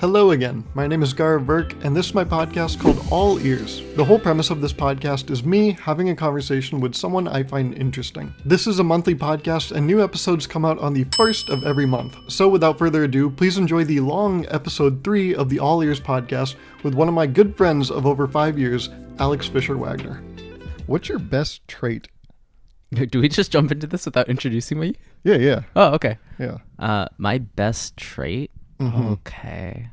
Hello again, my name is Gauruv Virk, and this is my podcast called All Ears. The whole premise of this podcast is me having a conversation with someone I find interesting. This is a monthly podcast, and new episodes come out on the first of every month. So without further ado, please enjoy the long episode 3 of the All Ears podcast with one of my good friends of over 5 years, Alex Fisher-Wagner. What's your best trait? Do we just jump into this without introducing me? Yeah. Oh, okay. Yeah. My best trait? Mm-hmm. Okay.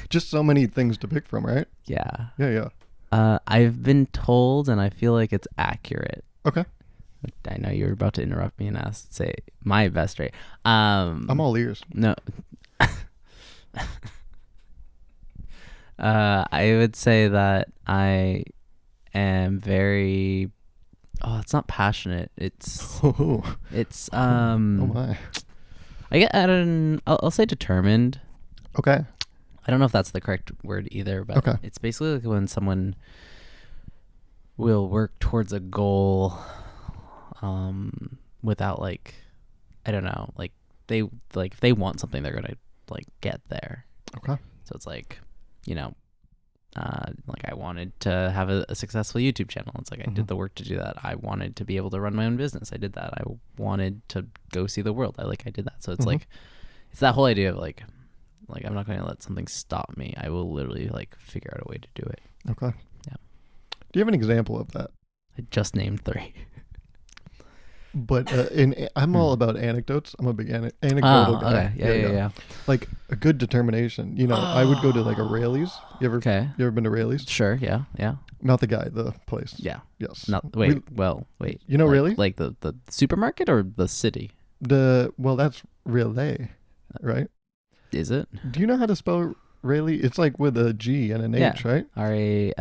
Just so many things to pick from, right? Yeah. Yeah. I've been told, and I feel like it's accurate. Okay. I know you were about to interrupt me and say my best trait. I'm all ears. No. I would say that I am very... Oh, it's not passionate. It's Oh my. I'll say determined. Okay. I don't know if that's the correct word either, but Okay. It's basically like when someone will work towards a goal, without like, I don't know, like if they want something, they're gonna like get there. Okay. So it's like, like I wanted to have a successful YouTube channel. It's like I did the work to do that. I wanted to be able to run my own business. I did that. I wanted to go see the world. I did that. So it's like, it's that whole idea of like I'm not going to let something stop me. I will literally like figure out a way to do it. Okay. Yeah. Do you have an example of that? I just named 3. But I'm all about anecdotes. I'm a big anecdotal guy. Okay. Yeah. Like a good determination. I would go to like a Raley's. You ever been to Raley's? Sure. Yeah. Not the guy, the place. Yeah. Yes. Wait. You know like, Raley? Like the supermarket or the city? That's Raleigh, right? Is it? Do you know how to spell Raley? It's like with a G and an H, right? Raliegh.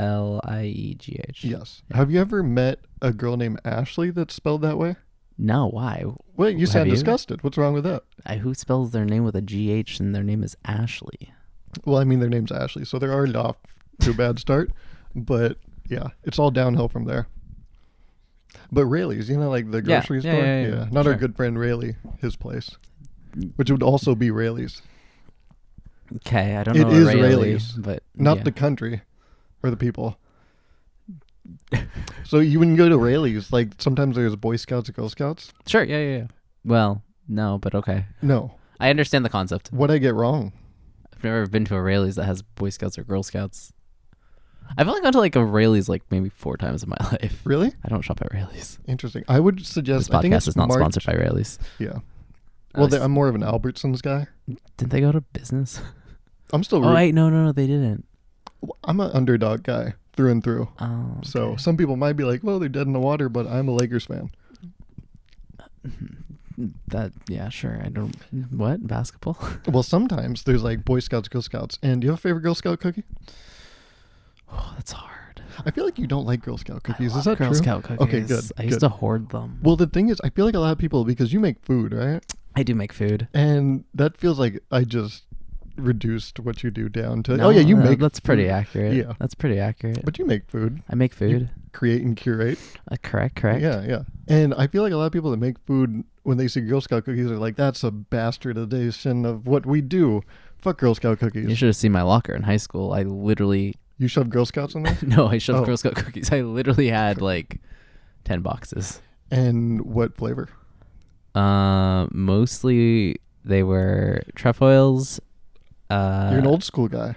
Yes. Yeah. Have you ever met a girl named Ashley that's spelled that way? No, why? Well, you sound disgusted. What's wrong with that? Who spells their name with a GH and their name is Ashley? Well, I mean, their name's Ashley, so they're already off to a bad start. But yeah, it's all downhill from there. But Raley's, like the grocery store? Yeah. Not sure. Our good friend Raley, his place, which would also be Raley's. Okay, I don't know. It is Raley's, but not the country or the people. So you wouldn't go to Raley's, like sometimes there's Boy Scouts and Girl Scouts? Sure, yeah. Well, no, but okay. No. I understand the concept. What'd I get wrong? I've never been to a Raley's that has Boy Scouts or Girl Scouts. I've only gone to like a Raley's like maybe 4 times in my life. Really? I don't shop at Raley's. Interesting. I would suggest... This podcast is not sponsored by Raley's. Yeah. Well, I'm more of an Albertsons guy. Didn't they go to business? I'm still... Oh, wait, no, they didn't. I'm an underdog guy through and through. Oh, okay. So some people might be like, well, they're dead in the water, but I'm a Lakers fan. Yeah, sure. I don't... What? Basketball? Well, sometimes there's like Boy Scouts, Girl Scouts. And do you have a favorite Girl Scout cookie? Oh, that's hard. I feel like you don't like Girl Scout cookies. Is that Girl true? Scout cookies. Okay, good. I used to hoard them. Well, the thing is, I feel like a lot of people, because you make food, right? I do make food. And that feels like I just reduced what you do down to... No, you make That's food. Pretty accurate. Yeah. That's pretty accurate. But you make food. I make food. You create and curate. Correct. Yeah. And I feel like a lot of people that make food, when they see Girl Scout cookies, are like, that's a bastardization of what we do. Fuck Girl Scout cookies. You should have seen my locker in high school. I literally... You shoved Girl Scouts in there? No, I shoved Girl Scout cookies. I literally had like 10 boxes. And what flavor? Mostly they were trefoils. You're an old school guy.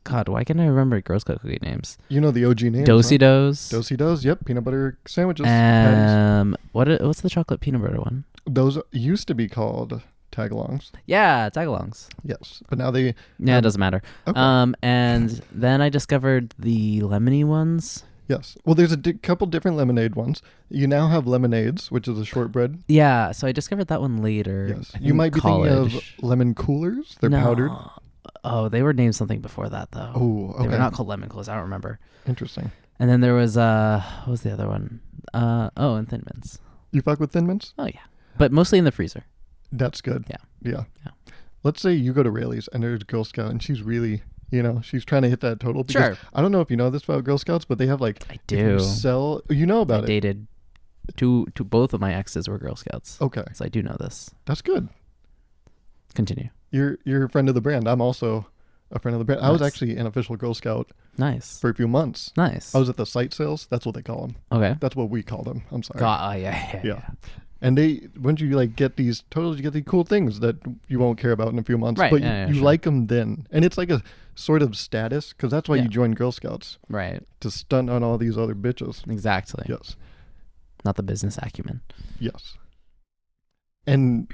God, why can't I remember Girl Scout cookie names? You know the OG names. Do-si-dos. Do-si-dos, yep. Peanut butter sandwiches. Patties. What's the chocolate peanut butter one? Those used to be called tagalongs. Yeah, tagalongs. Yes, but now they... Yeah, it doesn't matter. Okay. And then I discovered the lemony ones. Yes. Well, there's a couple different lemonade ones. You now have lemonades, which is a shortbread. Yeah, so I discovered that one later. Yes. You might be thinking of lemon coolers. They're powdered. Oh, they were named something before that, though. Oh, okay. They were not called lemon coolers. I don't remember. Interesting. And then there was, what was the other one? And Thin Mints. You fuck with Thin Mints? Oh, yeah. But mostly in the freezer. That's good. Yeah. Let's say you go to Raley's and there's a Girl Scout and she's really... she's trying to hit that total. Because Sure. I don't know if you know this about Girl Scouts, but they have like... I do. You know about it. I dated both of my exes were Girl Scouts. Okay. So I do know this. That's good. Continue. You're a friend of the brand. I'm also a friend of the brand. I was Nice. actually an official Girl Scout Nice. for a few months. Nice. I was at the site sales. That's what they call them. Okay. That's what we call them. I'm sorry. Yeah. And when you like get these totals, you get these cool things that you won't care about in a few months. Right, But yeah, you sure. like them then. And it's like a sort of status because that's why Yeah. you join Girl Scouts. Right. To stunt on all these other bitches. Exactly. Yes. Not the business acumen. Yes. And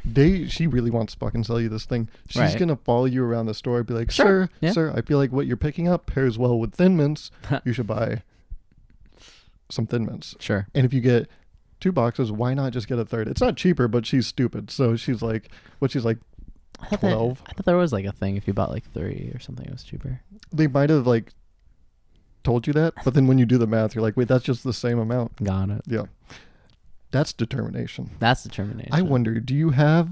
she really wants to fucking sell you this thing. She's Right. going to follow you around the store and be like, Sure. sir, Yeah. sir, I feel like what you're picking up pairs well with Thin Mints. You should buy some Thin Mints. Sure. And if you get 2 boxes, why not just get a third? It's not cheaper, but she's stupid. So she's like, 12? I thought there was like a thing if you bought like 3 or something, it was cheaper. They might have like told you that, but then when you do the math, you're like, wait, that's just the same amount. Got it. Yeah. That's determination. That's determination. I wonder, do you have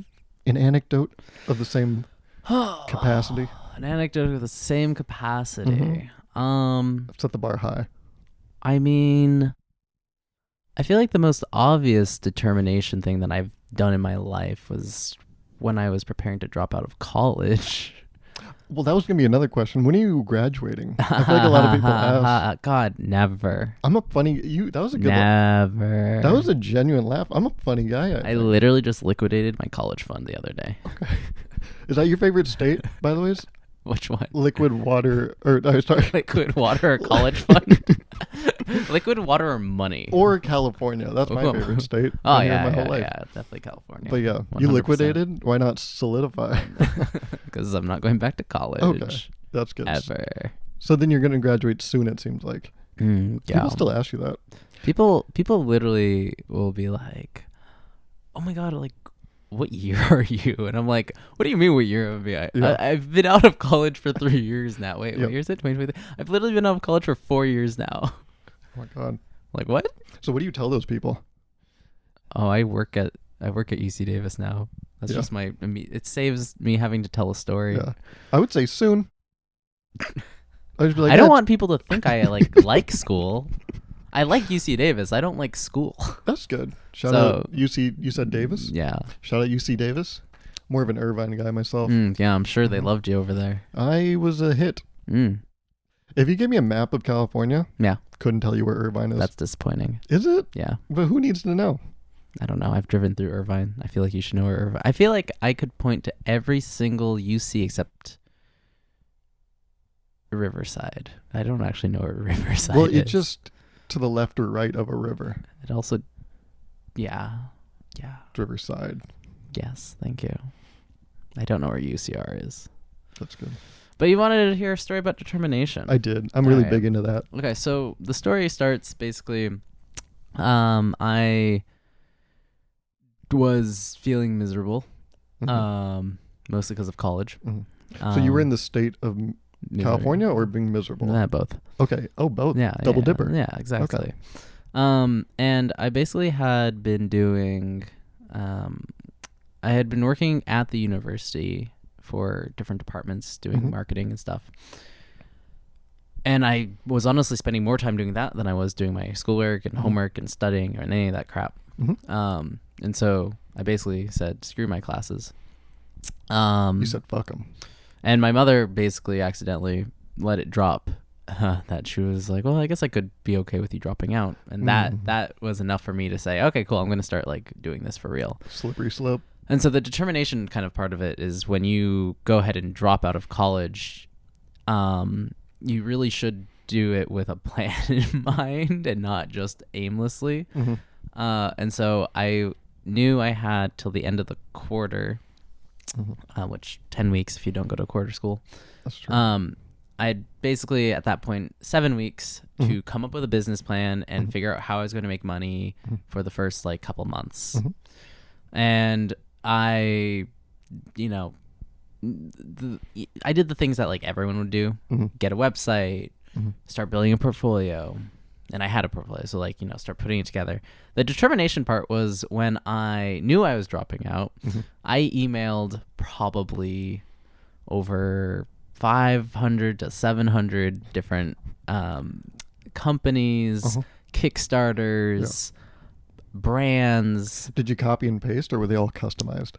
an anecdote of the same capacity? An anecdote of the same capacity. Set the bar high. I mean, I feel like the most obvious determination thing that I've done in my life was when I was preparing to drop out of college. Well, that was going to be another question. When are you graduating? I feel like a lot of people ask. God, never. I'm a funny... That was a good Never. That was a genuine laugh. I'm a funny guy. I literally just liquidated my college fund the other day. Okay. Is that your favorite state, by the way? Which one? Liquid water... sorry. Liquid water or college fund? Liquid water or money? Or California. That's my favorite state. Oh, Been here yeah, my whole life. yeah, definitely California. But yeah, you 100%. liquidated. Why not solidify? Because I'm not going back to college. Okay, that's good. Ever. So then you're going to graduate soon, it seems like. Yeah. People still ask you that. People literally will be like, oh my God, like, what year are you? And I'm like, what do you mean what year am I? Yeah. I've been out of college for 3 years now. Wait, Yep. what year is it? 2023? I've literally been out of college for 4 years now. Oh my God. Like, what? So what do you tell those people? Oh, I work at UC Davis now. That's Yeah. just it saves me having to tell a story. Yeah. I would say soon. I would be like, I don't "Yeah, want people to think I like school. I like UC Davis. I don't like school. That's good. Shout So- out UC. You said Davis? Yeah. Shout out UC Davis. More of an Irvine guy myself. Yeah, I'm sure they Mhm. loved you over there. I was a hit. If you gave me a map of California, Yeah, couldn't tell you where Irvine is. that's disappointing. Is it? Yeah. But who needs to know? I don't know. I've driven through Irvine. I feel like you should know where Irvine. I feel like I could point to every single UC except Riverside. I don't actually know where Riverside Well, is. it's just to the left or right of a river. It also, yeah. Riverside. Yes, thank you. I don't know where UCR is. That's good. But you wanted to hear a story about determination. I did. I'm really Alright. big into that. Okay, so the story starts basically, I was feeling miserable, Mhm. mostly because of college. Mhm. So you were in the state of misery. California or being miserable? Yeah, both. Okay. Oh, both. Yeah, Double yeah, dipper. Yeah, exactly. And I basically had been doing, I had been working at the university for different departments doing Mhm. marketing and stuff. And I was honestly spending more time doing that than I was doing my schoolwork and Mhm. homework and studying or any of that crap. Mhm. And so I basically said, screw my classes. You said fuck them. And my mother basically accidentally let it drop that she was like, well, I guess I could be okay with you dropping out. And Mhm. that was enough for me to say, okay, cool, I'm going to start like doing this for real. Slippery slope. And so the determination kind of part of it is when you go ahead and drop out of college, you really should do it with a plan in mind and not just aimlessly. Mm-hmm. And so I knew I had till the end of the quarter, which 10 weeks if you don't go to quarter school. That's true. I had basically at that point 7 weeks Mhm. to come up with a business plan and Mhm. figure out how I was going to make money Mhm. for the first like couple months. Mhm. And I did the things that like everyone would do. Mhm. Get a website, Mhm. start building a portfolio. And I had a portfolio, so like, start putting it together. The determination part was when I knew I was dropping out, Mhm. I emailed probably over 500 to 700 different companies, Uh-huh. Kickstarters, brands. Did you copy and paste, or were they all customized?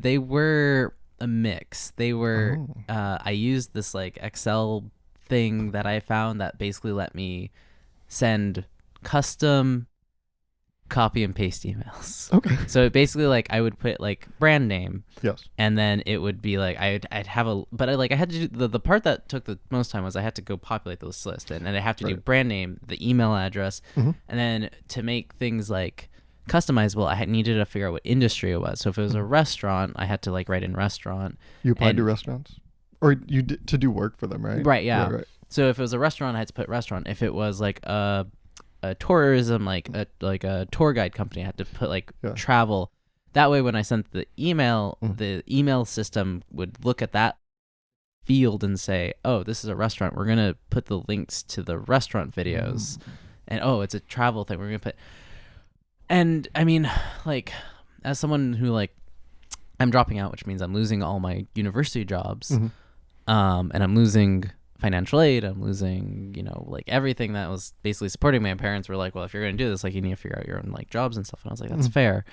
They were a mix. They were. Oh. I used this like Excel thing that I found that basically let me send custom copy and paste emails. Okay. So it basically like I would put like brand name. Yes. And then it would be like I'd have a, but I had to do the part that took the most time was I had to go populate this list, and I have to do brand name, the email address, and then to make things like customizable, I needed to figure out what industry it was. So if it was a restaurant, I had to like write in restaurant. You applied to restaurants, or you did to do work for them, right? Right. Yeah. Right. So if it was a restaurant, I had to put restaurant. If it was like a tourism, like a tour guide company, I had to put like travel. That way, when I sent the email system would look at that field and say, "Oh, this is a restaurant. We're gonna put the links to the restaurant videos," and oh, it's a travel thing. We're gonna put. And I mean, like, as someone who like, I'm dropping out, which means I'm losing all my university jobs, and I'm losing financial aid. I'm losing, like everything that was basically supporting me. My parents were like, well, if you're going to do this, like you need to figure out your own like jobs and stuff. And I was like, that's fair.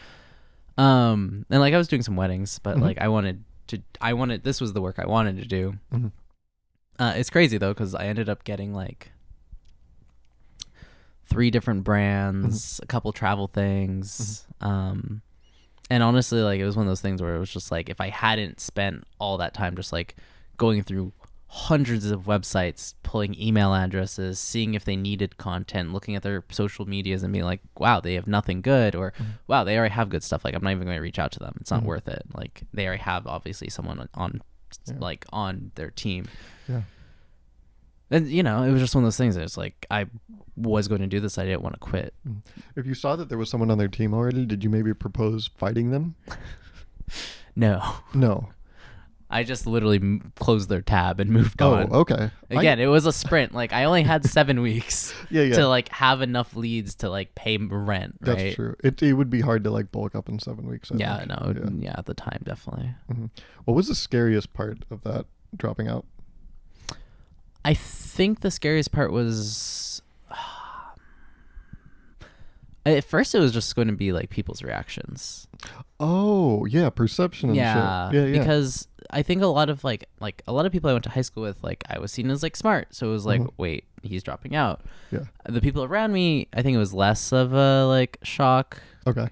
And like I was doing some weddings, but like this was the work I wanted to do. It's crazy though, because I ended up getting like 3 different brands, a couple travel things. And honestly, like it was one of those things where it was just like, if I hadn't spent all that time just like going through hundreds of websites, pulling email addresses, seeing if they needed content, looking at their social medias and being like, wow, they have nothing good, or wow, they already have good stuff. Like I'm not even going to reach out to them. It's not worth it. Like they already have obviously someone on like on their team. Yeah. And it was just one of those things that it's like, I was going to do this. I didn't want to quit. If you saw that there was someone on their team already, did you maybe propose fighting them? No. I just literally closed their tab and moved on. Oh, okay. Again, it was a sprint. Like I only had 7 weeks to like have enough leads to like pay rent. Right? That's true. It would be hard to like bulk up in 7 weeks. I think. At the time, definitely. What was the scariest part of that dropping out? I think the scariest part was at first it was just going to be like people's reactions. Oh yeah, perception and shit. Yeah. Because I think a lot of like a lot of people I went to high school with, like I was seen as like smart, so it was like, wait, he's dropping out. Yeah. The people around me, I think it was less of a like shock. Okay.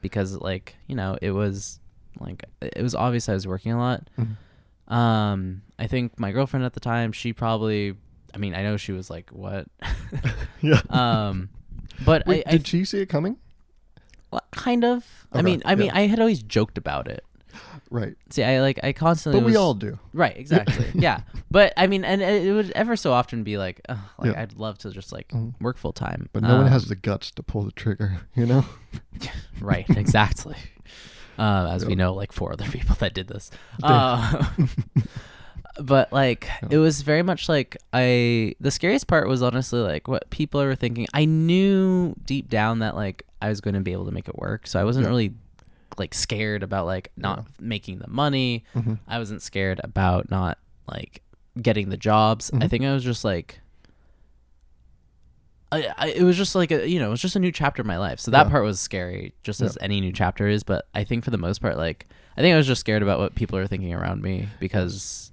Because like it was obvious I was working a lot. I think my girlfriend at the time, she probably, I know she was like, what? Yeah. But wait, did she see it coming? Kind of. Okay. I had always joked about it. Right. See, I constantly. But we all do. Right. Exactly. Yeah. But and it would ever so often be like, I'd love to just like work full time. But no one has the guts to pull the trigger, Right. Exactly. As we know, like 4 other people that did this. But like it was very much like the scariest part was honestly like what people were thinking. I knew deep down that like I was going to be able to make it work, so I wasn't really like scared about like not making the money. I wasn't scared about not like getting the jobs. I think I was just like it was just like it was just a new chapter in my life. So that part was scary, just as any new chapter is. But I think for the most part, like I think I was just scared about what people are thinking around me, because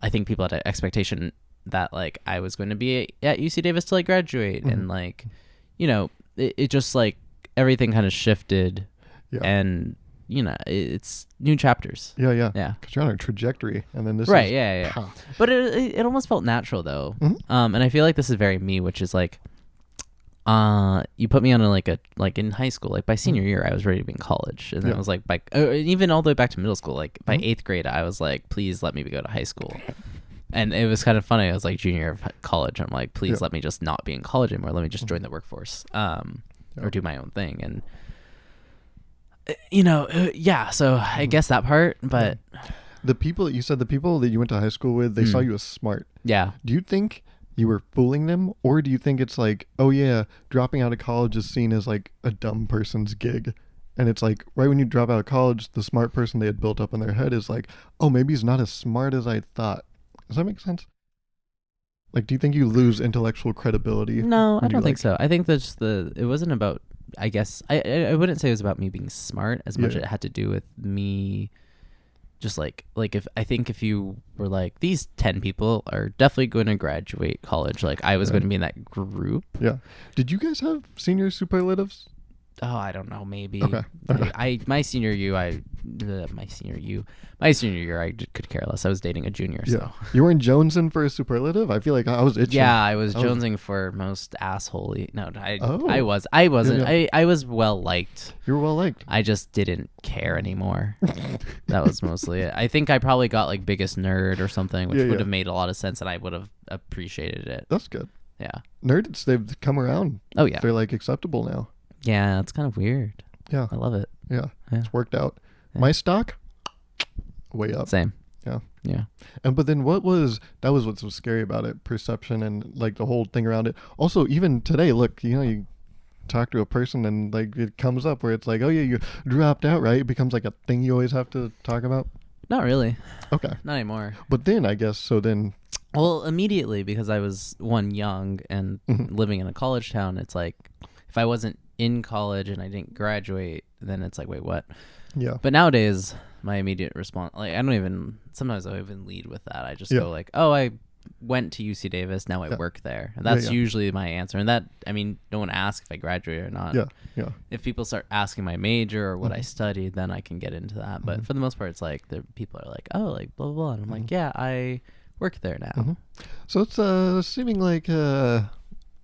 I think people had an expectation that like I was going to be at UC Davis till I graduate, and like it just like everything kind of shifted, and it's new chapters. Yeah. Because you're on a trajectory, and then this. Right. Yeah. But it almost felt natural though, and I feel like this is very me, which is like, you put me on like in high school, like by senior year, I was ready to be in college, and then it was like by even all the way back to middle school, like by 8th grade, I was like, please let me go to high school. And it was kind of funny. I was like junior year of college. I'm like, please let me just not be in college anymore. Let me just join the workforce, or do my own thing. And so I guess that part, but the people that you went to high school with, they saw you as smart. Yeah. Do you think you were fooling them, or do you think it's like, oh yeah, dropping out of college is seen as like a dumb person's gig, and it's like right when you drop out of college, the smart person they had built up in their head is like, oh, maybe he's not as smart as I thought. Does that make sense? Like, do you think you lose intellectual credibility? No, I don't think so. I think that's it wasn't about I guess I wouldn't say it was about me being smart as much as it had to do with me just like if you were like, these 10 people are definitely going to graduate college, like I was going to be in that group. Yeah. Did you guys have senior superlatives? Oh, I don't know, maybe. Okay. My senior year I could care less. I was dating a junior. Yeah. So You weren't jonesing for a superlative? I feel like I was itching. yeah, I was jonesing for most assholey. No, I wasn't. Yeah. I was well liked. You were well liked. I just didn't care anymore. That was mostly it. I think I probably got like biggest nerd or something, which would have made a lot of sense, and I would have appreciated it. That's good. Yeah. Nerds, they've come around. Oh yeah. They're like acceptable now. Yeah, it's kind of weird. Yeah. I love it. Yeah. Yeah. It's worked out. Yeah. My stock, way up. Same. Yeah. Yeah. But then that was what's so scary about it, perception and like the whole thing around it. Also, even today, look, you talk to a person and like it comes up where it's like, oh yeah, you dropped out, right? It becomes like a thing you always have to talk about. Not really. Okay. Not anymore. But then I guess Well, immediately, because I was young and living in a college town, it's like if I wasn't in college and I didn't graduate, then it's like, wait, what? Yeah. But nowadays, my immediate response, like sometimes I even lead with that. I just go like, oh, I went to UC Davis, now I work there. And that's usually my answer. And that, I mean, no one asks if I graduate or not. Yeah. Yeah. If people start asking my major or what I studied, then I can get into that. But for the most part, it's like the people are like, oh, like blah, blah, blah. And I'm like, yeah, I work there now. So it's seeming like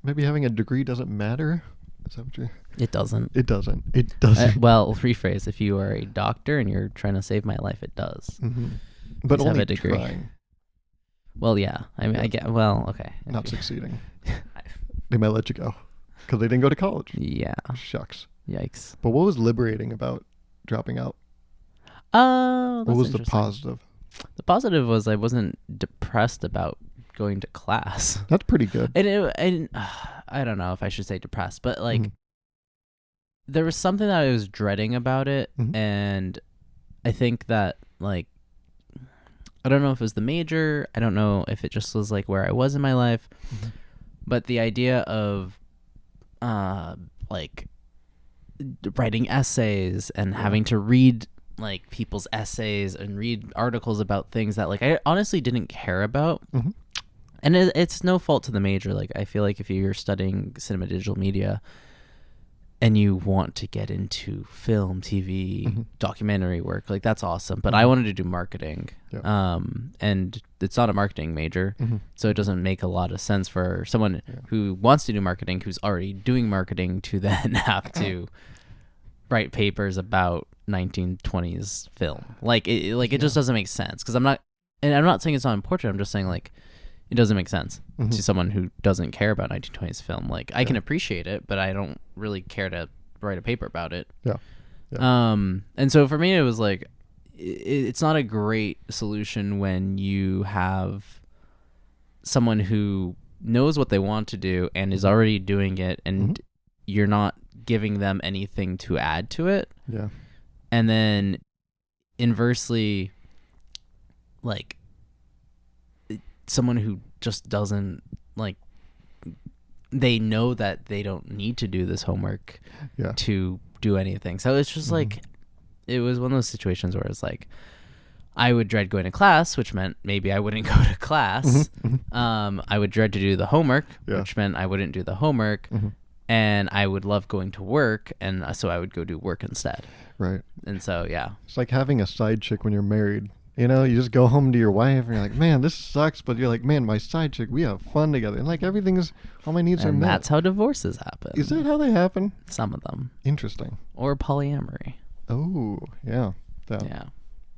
maybe having a degree doesn't matter. Is that what you're... It doesn't. It doesn't. It doesn't. Well, rephrase. If you are a doctor and you're trying to save my life, it does. But Please only have a degree. trying. Well, yeah. I mean, I get. Well, okay. Not succeeding. They might let you go because they didn't go to college. Yeah. Shucks. Yikes. But what was liberating about dropping out? What was the positive? The positive was I wasn't depressed about going to class. That's pretty good. And I don't know if I should say depressed, but like there was something that I was dreading about it, and I think that like I don't know if it was the major, I don't know if it just was like where I was in my life, but the idea of like writing essays and having to read like people's essays and read articles about things that like I honestly didn't care about. And it's no fault to the major. Like I feel like if you're studying cinema digital media and you want to get into film, TV, documentary work, like that's awesome. But I wanted to do marketing. And it's not a marketing major. So it doesn't make a lot of sense for someone who wants to do marketing, who's already doing marketing, to then have to write papers about 1920s film. Like it just doesn't make sense, because I'm not saying it's not important. I'm just saying like it doesn't make sense to someone who doesn't care about 1920s film. Like I can appreciate it, but I don't really care to write a paper about it. And so for me, it was like it's not a great solution when you have someone who knows what they want to do and is already doing it, and you're not giving them anything to add to it. And then inversely, like someone who just doesn't, like, they know that they don't need to do this homework to do anything. So it's just like, it was one of those situations where it's like, I would dread going to class, which meant maybe I wouldn't go to class. I would dread to do the homework, which meant I wouldn't do the homework. And I would love going to work, and so I would go do work instead. Right. And so, yeah. It's like having a side chick when you're married. You know, you just go home to your wife and you're like, man, this sucks. But you're like, man, my side chick, we have fun together. And like all my needs are met. And that's how divorces happen. Is that how they happen? Some of them. Interesting. Or polyamory. Oh, yeah. Yeah.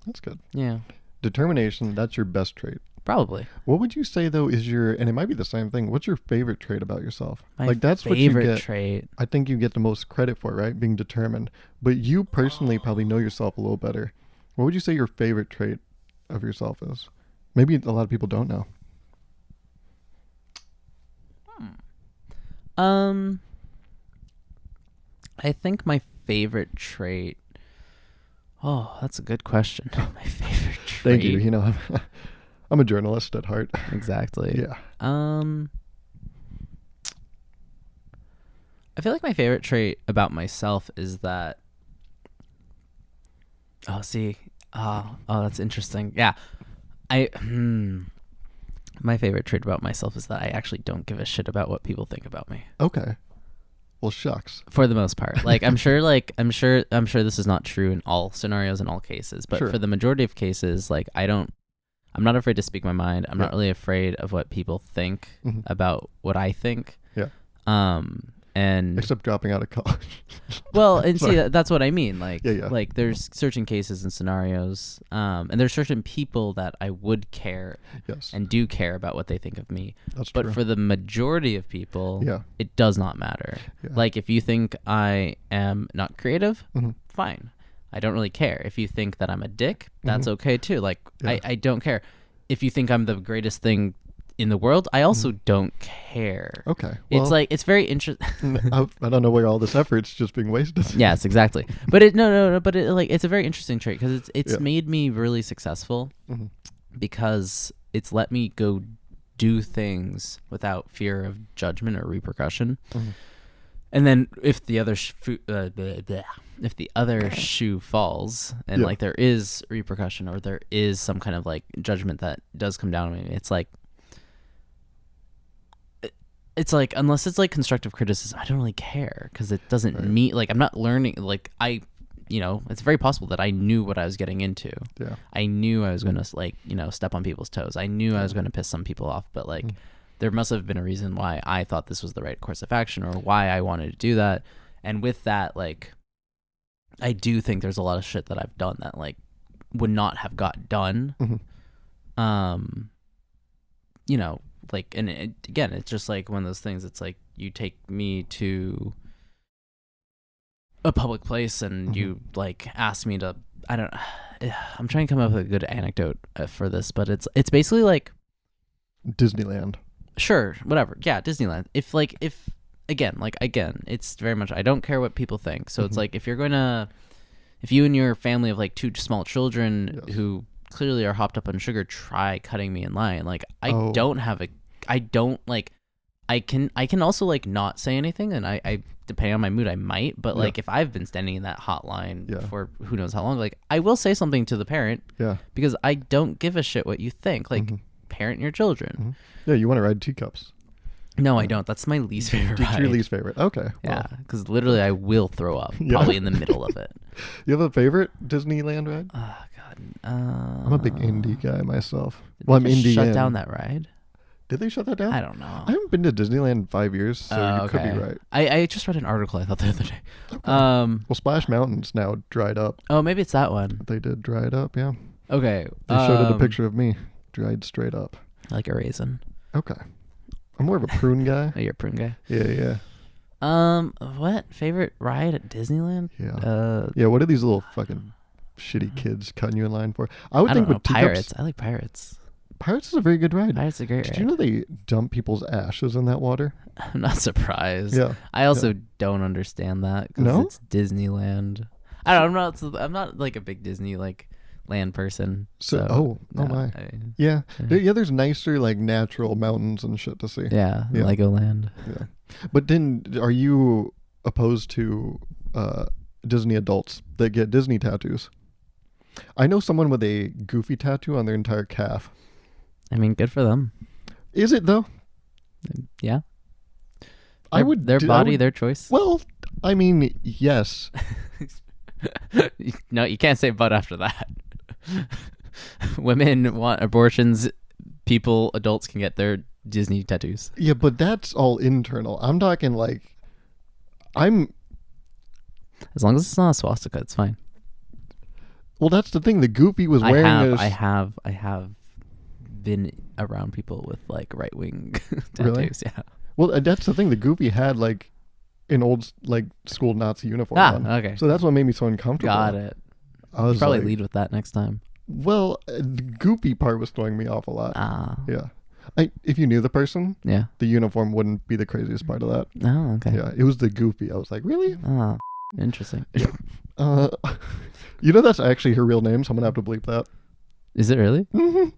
That's good. Yeah. Determination, that's your best trait. Probably. What would you say, though, is and it might be the same thing, what's your favorite trait about yourself? That's what you get. Trait. I think you get the most credit for, right? Being determined. But you personally probably know yourself a little better. What would you say your favorite trait of yourself is? Maybe a lot of people don't know. I think my favorite trait. Oh, that's a good question. My favorite trait. Thank you. You know, I'm a journalist at heart. Exactly. Yeah. I feel like my favorite trait about myself is that. Oh, see. Oh, that's interesting. Yeah. My favorite trait about myself is that I actually don't give a shit about what people think about me. Okay. Well, shucks. For the most part. Like, I'm sure this is not true in all scenarios in all cases, but Sure. for the majority of cases, like, I'm not afraid to speak my mind. I'm not really afraid of what people think about what I think. Yeah. And except dropping out of college. well, and see, that's what I mean. Like, Yeah. like there's certain cases and scenarios, and there's certain people that I would care and do care about what they think of me. That's but true. for the majority of people, Yeah. it does not matter. Yeah. Like, if you think I am not creative, fine. I don't really care. If you think that I'm a dick, that's okay too. Like, I don't care. If you think I'm the greatest thing in the world, I also don't care. Okay. Well, It's like, it's very interesting. I don't know where all this effort's just being wasted. Yes, exactly. But but it's a very interesting trait because it's made me really successful because it's let me go do things without fear of judgment or repercussion. And then if the other shoe falls and like there is repercussion or there is some kind of like judgment that does come down on me, it's like unless it's like constructive criticism, I don't really care because it doesn't mean like I'm not learning. Like it's very possible that I knew what I was getting into. Yeah. I knew I was going to step on people's toes. I knew I was going to piss some people off, but like there must have been a reason why I thought this was the right course of action or why I wanted to do that. And with that, like, I do think there's a lot of shit that I've done that like would not have got done. Like, and again, it's just like one of those things. It's like you take me to a public place and you like ask me to, I'm trying to come up with a good anecdote for this, but it's basically like Disneyland. Sure, whatever. Yeah, Disneyland. If it's very much, I don't care what people think. So it's like, if you and your family have like two small children who clearly are hopped up on sugar, try cutting me in line. Like, I can also like not say anything, and I depending on my mood I might, but like if I've been standing in that hotline for who knows how long, like I will say something to the parent because I don't give a shit what you think. Like, parent your children. Yeah, you want to ride teacups. No, I don't. That's my least favorite ride. Your least favorite. Okay. Yeah, because literally I will throw up probably in the middle of it. You have a favorite Disneyland ride? Oh, God. I'm a big indie guy myself. I'm Indian. Shut down that ride? Did they shut that down? I don't know. I haven't been to Disneyland in 5 years, so you could be right. I just read an article I thought the other day. Okay. Well, Splash Mountain's now dried up. Oh, maybe it's that one. They did dry it up, yeah. Okay. They showed it a picture of me, dried straight up. Like a raisin. Okay. I'm more of a prune guy. Oh, you're a prune guy? Yeah. What? Favorite ride at Disneyland? Yeah. What are these little fucking shitty kids cutting you in line for? I don't know. Pirates. I like Pirates. Pirates is a very good ride. Pirates is a great ride. Did you know they dump people's ashes in that water? I'm not surprised. Yeah. I also don't understand that because it's Disneyland. I don't know. I'm not like a big Disney like land person. So my. Yeah. There's nicer like natural mountains and shit to see. Yeah. Legoland. Yeah. But then are you opposed to Disney adults that get Disney tattoos? I know someone with a Goofy tattoo on their entire calf. I mean, good for them. Is it though? Yeah. Their body, their choice. Well, I mean, yes. No, you can't say but after that. Women want abortions. Adults can get their Disney tattoos. Yeah, but that's all internal. I'm talking like, as long as it's not a swastika, it's fine. Well, that's the thing. The Goofy was wearing I have been around people with like right wing tattoos. Really? Yeah. Well, that's the thing. The Goofy had like an old like school Nazi uniform on. Okay. So that's what made me so uncomfortable. Got it. I was probably lead with that next time. Well, the Goofy part was throwing me off a lot. Yeah. If you knew the person, the uniform wouldn't be the craziest part of that. Oh, okay. Yeah, it was the Goofy. I was like, really? Oh, interesting. You know that's actually her real name, so I'm gonna have to bleep that. Is it really? Mm-hmm.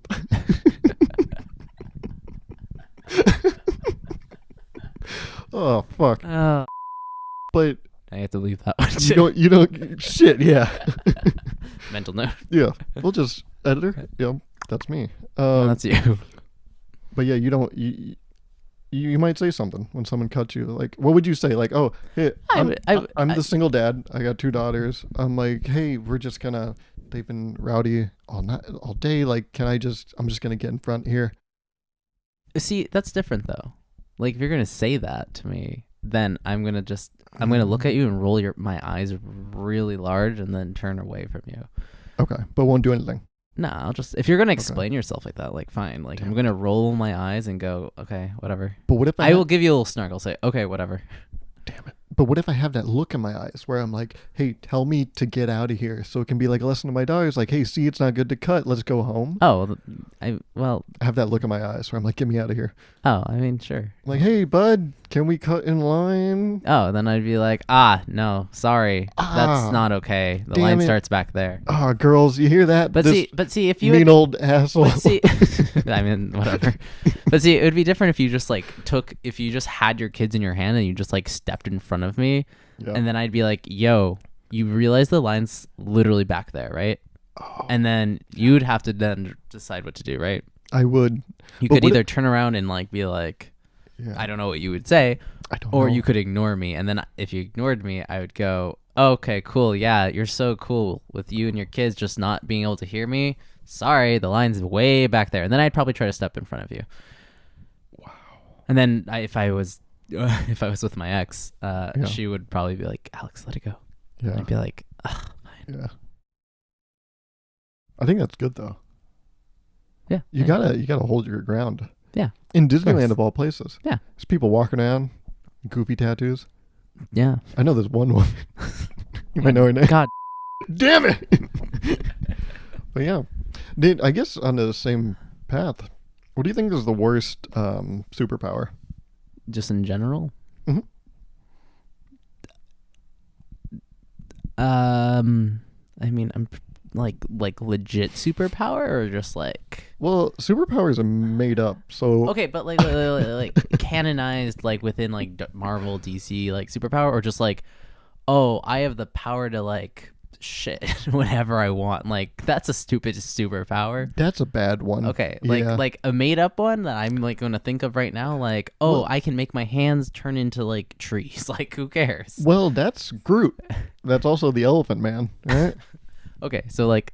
Oh fuck. But I have to leave that one you too. don't, shit, yeah. Mental note. Yeah. We'll just, editor, yeah, that's me. That's you. But yeah, you might say something when someone cuts you. Like, what would you say? Like, oh, hey, I'm the single dad. I got 2 daughters. I'm like, hey, they've been rowdy all day. Like, I'm just gonna get in front here. See, that's different though. Like, if you're gonna say that to me, then I'm gonna look at you and roll my eyes really large and then turn away from you. Okay, but won't do anything. No, I'll just, if you're gonna explain yourself like that, like fine. Like, I'm gonna roll my eyes and go, okay, whatever. But what if I will give you a little snark? I'll say, okay, whatever. Damn it. But what if I have that look in my eyes where I'm like, hey, tell me to get out of here, so it can be like a lesson to my daughters, like, hey, see, it's not good to cut, let's go home. Oh, I have that look in my eyes where I'm like, get me out of here. Oh, I mean, sure. I'm like, hey, bud, can we cut in line? Oh, then I'd be like, no, sorry, that's not okay. The line starts back there. Girls, you hear that? But see, if you mean old asshole. But see, I mean, whatever. But see, it would be different if you just if you just had your kids in your hand and you just like stepped in front of me, and then I'd be like, yo, you realize the line's literally back there, right? Oh. And then you'd have to then decide what to do, right? I would. You could either turn around and like be like, I don't know what you would say, or you could ignore me. And then if you ignored me, I would go, okay, cool. Yeah, you're so cool with you and your kids just not being able to hear me. Sorry, the line's way back there. And then I'd probably try to step in front of you. Wow. And then if I was with my ex, she would probably be like, Alex, let it go. Yeah. And I'd be like, fine. Yeah. I think that's good though. Yeah. You gotta hold your ground. Yeah. In Disneyland of all places. Yeah. There's people walking around, goofy tattoos. Yeah. I know there's one woman. You might know her name. God damn it. But yeah. I guess on the same path, what do you think is the worst superpower? Just in general? Mm-hmm. I mean, I'm like legit superpower or just like... Well, superpowers are made up, so... Okay, but like canonized like within like Marvel, DC, like superpower, or just like, oh, I have the power to like shit whenever I want. Like, that's a stupid superpower. That's a bad one. Okay, like a made up one that I'm like going to think of right now, like, oh, I can make my hands turn into like trees. Like, who cares? Well, that's Groot. That's also the Elephant Man, right? Okay, so like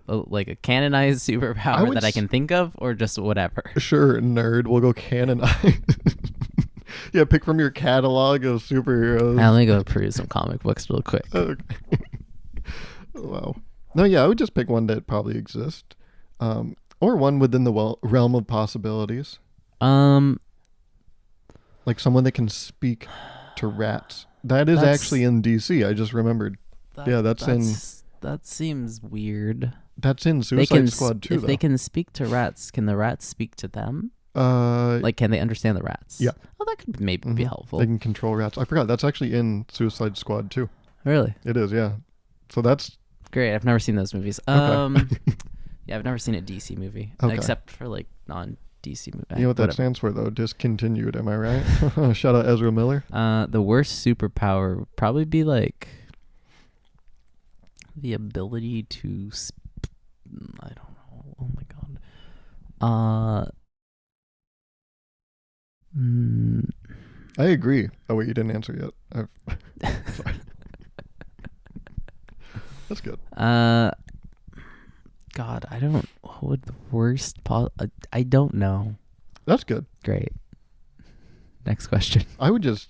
like a canonized superpower that I can think of, or just whatever. Sure, nerd. We'll go canonize. Yeah, pick from your catalog of superheroes. Let me go peruse some comic books real quick. Okay. Wow. No, yeah, I would just pick one that probably exists, or one within the realm of possibilities. Like someone that can speak to rats. That is actually in DC. I just remembered. That seems weird. That's in Suicide Squad too. If they can speak to rats, can the rats speak to them? Like, can they understand the rats? Yeah. Oh, that could maybe be helpful. They can control rats. I forgot. That's actually in Suicide Squad too. Really? It is, yeah. So that's great. I've never seen those movies. Okay. Yeah, I've never seen a DC movie except for like non-DC movie. You know what that stands for though? Discontinued. Am I right? Shout out Ezra Miller. The worst superpower would probably be like the ability to. I don't know. Oh my god. I agree. Oh wait, you didn't answer yet. Sorry. That's good. God, I don't. What would the worst? I don't know. That's good. Great. Next question. I would just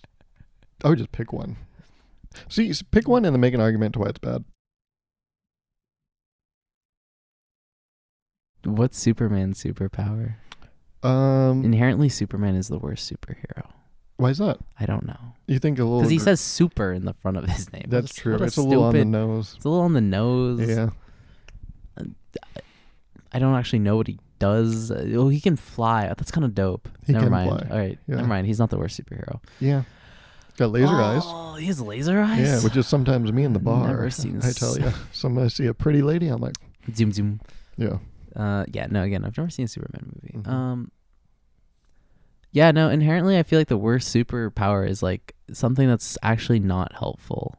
pick one. See, pick one and then make an argument to why it's bad. What's Superman's superpower? Inherently, Superman is the worst superhero. Why is that? I don't know. You think a little... Because he says super in the front of his name. That's true. It's a little on the nose. It's a little on the nose. Yeah. I don't actually know what he does. Oh, he can fly. That's kind of dope. Never mind. Fly. All right. Yeah. Never mind. He's not the worst superhero. Yeah. He's got laser eyes. Oh, he has laser eyes? Yeah, which is sometimes me in the bar. Never seen I tell you. Sometimes I see a pretty lady, I'm like... Zoom, zoom. Yeah. No, again, I've never seen a Superman movie. Mm-hmm. Yeah, no, inherently I feel like the worst superpower is like something that's actually not helpful.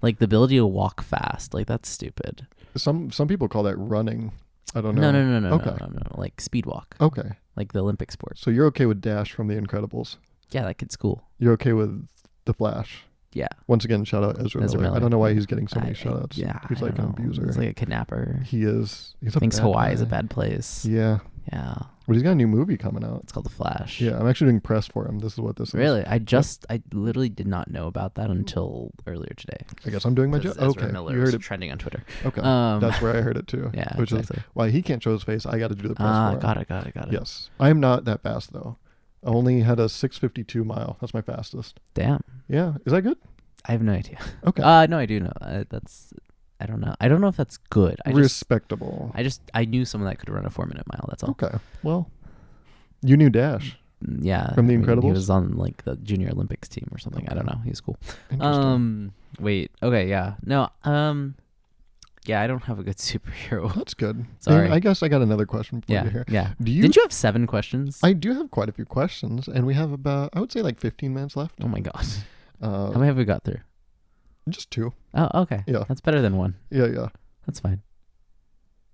Like the ability to walk fast. Like that's stupid. Some people call that running. I don't know. No. Okay. No. Like speed walk. Okay. Like the Olympic sport. So you're okay with Dash from The Incredibles? Yeah, that kid's cool. You're okay with The Flash? Yeah. Once again, shout out Ezra Miller. I don't know why he's getting so many shout outs. Yeah. He's like an abuser. He's like a kidnapper. He is. He's a Thinks bad Hawaii guy. is a bad place. Yeah. Yeah. But he's got a new movie coming out. It's called The Flash. Yeah, I'm actually doing press for him. This is what this is. Really? I literally did not know about that until earlier today. I guess I'm doing my job. Okay. Miller You heard it. trending on Twitter. Okay. That's where I heard it too. Yeah, Which exactly. is why he can't show his face. I got to do the press for him. Got it. Yes. I'm not that fast though. I only had a 6:52 mile. That's my fastest. Damn. Yeah. Is that good? I have no idea. Okay. No, I do know. I don't know. I don't know if that's good. Respectable. I knew someone that could run a 4-minute mile. That's all. Okay. Well, you knew Dash. Yeah. From The He Incredibles? was on like the Junior Olympics team or something. I don't know. He's cool. Interesting. Wait. Okay. Yeah. No. Yeah. I don't have a good superhero. That's good. Sorry. I guess I got another question for you here. Yeah. Do you? Didn't you have 7 questions? I do have quite a few questions, and we have about, I would say, like 15 minutes left. Oh my god. How many have we got through? Just 2. Oh, okay. Yeah. That's better than 1. Yeah. That's fine.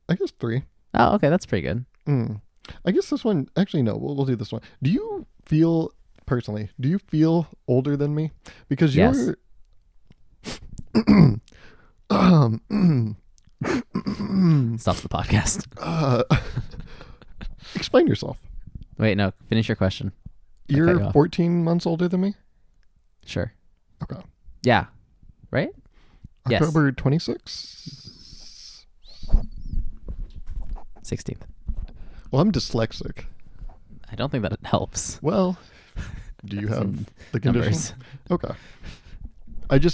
I guess 3. Oh, okay. That's pretty good. I guess this one, actually, no, we'll do this one. Do you feel older than me? Because Yes. you're... Stops the podcast. Explain yourself. Wait, no. Finish your question. cut you You're off. 14 months older than me? Sure. Okay. Yeah. Right? Yes. October 26th? 16th. Well, I'm dyslexic. I don't think that it helps. Well, do you have the condition? Numbers. Okay.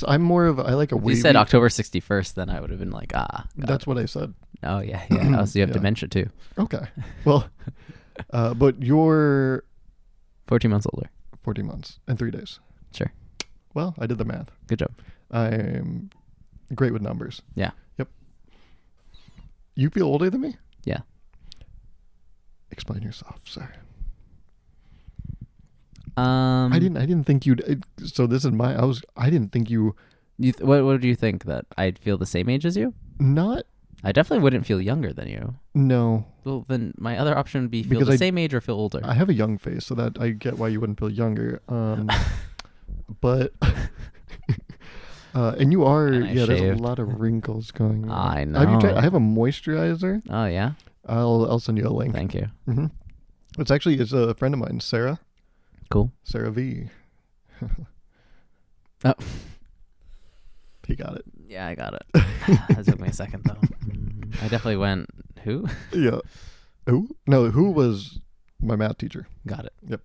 I'm more of, I like a If wavy. you said October 61st, then I would have been like, got That's it. what I said. Oh, yeah. Oh, so you have Yeah. dementia too. Okay. Well, but you're 14 months older. 14 months and 3 days. Sure. Well, I did the math. Good job. I'm great with numbers. Yeah. Yep. You feel older than me? Yeah. Explain yourself, sir. I I didn't think you'd. So this is I didn't think you. What do you think? That I'd feel the same age as you? Not. I definitely wouldn't feel younger than you. No. Well, then my other option would be feel Because the same age or feel older. I have a young face, so that I get why you wouldn't feel younger. But. And you are. And I There's a shaved. lot of wrinkles going on. I know. Have you tried? I have a moisturizer. Oh, yeah? I'll send you a link. Thank you. Mm-hmm. It's a friend of mine, Sarah. Cool. Sarah V. Oh. He got it. Yeah, I got it. That took me a second, though. I definitely went, who? Yeah. Who? No, who was my math teacher? Got it. Yep.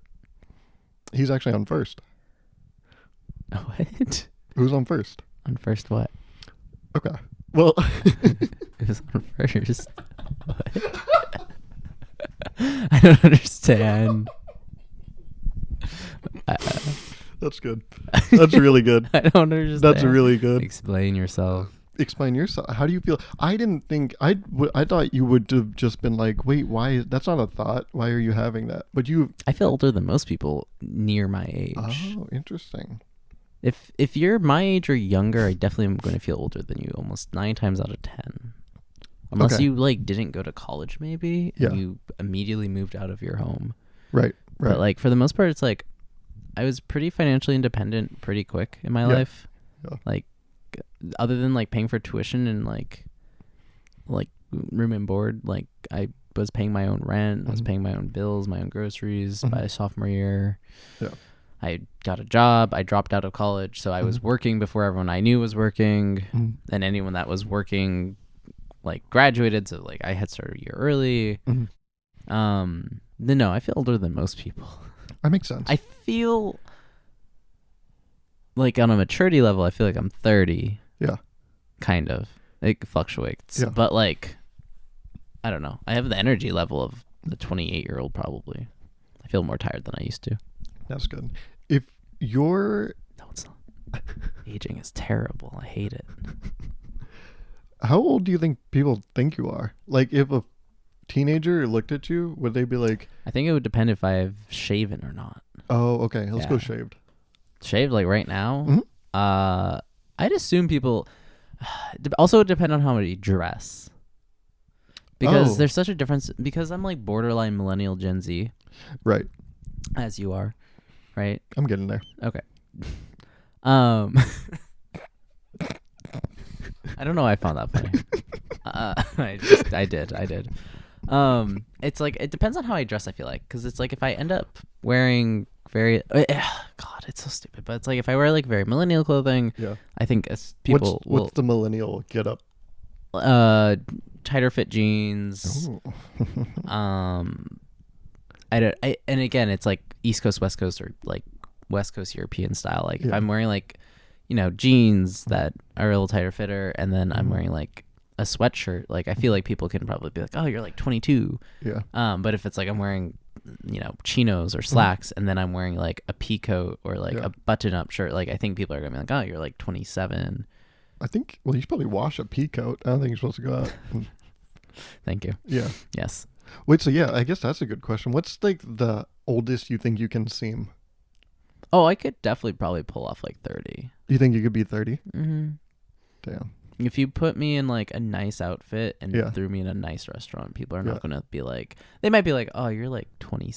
He's actually on first. What? Who's on first? On first what? Okay. Well. Who's on first? What? I don't understand. That's good. That's really good. I don't understand. That's really good. Explain yourself. Explain yourself. How do you feel? I didn't think I thought you would have just been like, wait, why? That's not a thought. Why are you having that? But you. I feel older than most people near my age. Oh, interesting. If you're my age or younger, I definitely am going to feel older than you almost 9 times out of 10. Unless Okay. you didn't go to college maybe and you immediately moved out of your home. Right. But for the most part, it's I was pretty financially independent pretty quick in my life. Yeah. Other than paying for tuition and room and board, I was paying my own rent, I was paying my own bills, my own groceries by sophomore year. Yeah. I got a job. I dropped out of college, so I was working before everyone I knew was working, and anyone that was working graduated, so I had started a year early. No, I feel older than most people. That makes sense. I feel on a maturity level, I feel like I'm 30. Yeah. Kind of. It fluctuates. Yeah. But I don't know. I have the energy level of the 28-year-old probably. I feel more tired than I used to. That's good. If you're... No, it's not. Aging is terrible. I hate it. How old do you think people think you are? If a teenager looked at you, would they be like... I think it would depend if I've shaven or not. Oh, okay. Let's go Yeah. shaved. Shaved like right now? Mhm. I'd assume people also depend on how you dress. Because there's such a difference because I'm like borderline millennial Gen Z, Right. as you are, right? I'm getting there. Okay. I don't know why I found that funny. I did. It's like it depends on how I dress. I feel like because it's like if I end up wearing God, it's so stupid. But it's like if I wear like very millennial clothing, Yeah. I think as people What's the millennial get up? tighter fit jeans. Ooh. And again, it's like East Coast, West Coast, or like West Coast European style. Like if I'm wearing like, jeans that are a little tighter fitter, and then I'm wearing like a sweatshirt, like I feel like people can probably be like, oh, you're like 22. Yeah. But if it's like I'm wearing, chinos or slacks, and then I'm wearing like a pea coat or like a button up shirt, like I think people are gonna be like, oh, you're like 27. I think, well, you should probably wash a pea coat. I don't think you're supposed to go out. Thank you. Yeah. Yes. Wait, so yeah, I guess that's a good question. What's like the oldest you think you can seem? Oh, I could definitely probably pull off like 30. You think you could be 30? Mm-hmm. Damn. If you put me in like a nice outfit and Yeah. threw me in a nice restaurant, people are not going to be like, they might be like, oh, you're like 20.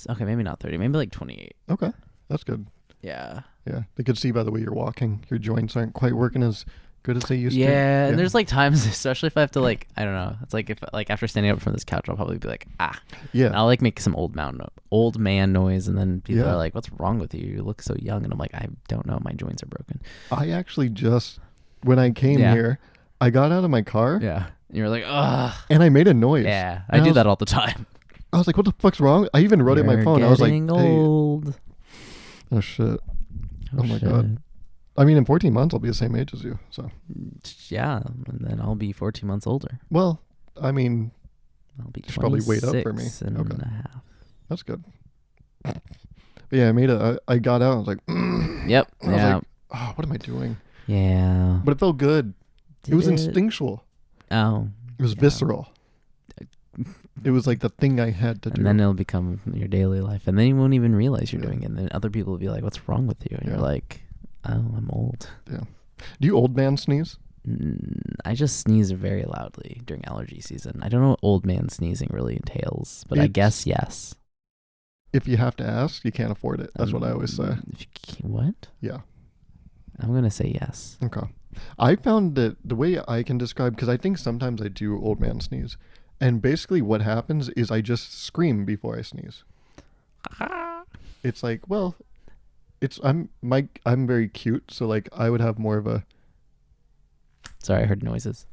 Okay, maybe not 30, maybe like 28. Okay, that's good. Yeah. Yeah, they could see by the way you're walking, your joints aren't quite working as good as they used to. Yeah, and there's like times, especially if I have to like, I don't know. It's like if like after standing up from this couch, I'll probably be like, Yeah. And I'll like make some old man noise, and then people Yeah. are like, "What's wrong with you? You look so young." And I'm like, "I don't know. My joints are broken." I actually just, when I came Yeah. here, I got out of my car Yeah, and you're like, "Ugh." and I made a noise. Yeah, And I do that all the time. I was like, what the fuck's wrong? I even wrote it in my You're phone. I was like, getting hey. old. Oh shit. Oh my shit. God. I mean, in 14 months, I'll be the same age as you. So, Yeah, and then I'll be 14 months older. well, I mean, I'll be you should probably wait up for me. 26 and Okay. a half. That's good. But yeah, I got out. I was like, Yep. I was Yeah. like, oh, what am I doing? Yeah. But it felt good. It was Did instinctual. Oh. It was Yeah. visceral. It was like the thing I had to do. And then it'll become your daily life, and then you won't even realize you're Yeah. doing it. And then other people will be like, "What's wrong with you?" And you're Yeah. like, "Oh, I'm old." Yeah. Do you old man sneeze? I just sneeze very loudly during allergy season. I don't know what old man sneezing really entails, but I It's- guess yes. If you have to ask, you can't afford it. That's what I always say. What? Yeah. I'm gonna say yes. Okay. I found that the way I can describe, because I think sometimes I do old man sneeze, and basically what happens is I just scream before I sneeze. It's like, well, I'm very cute, so like I would have more of a. Sorry, I heard noises.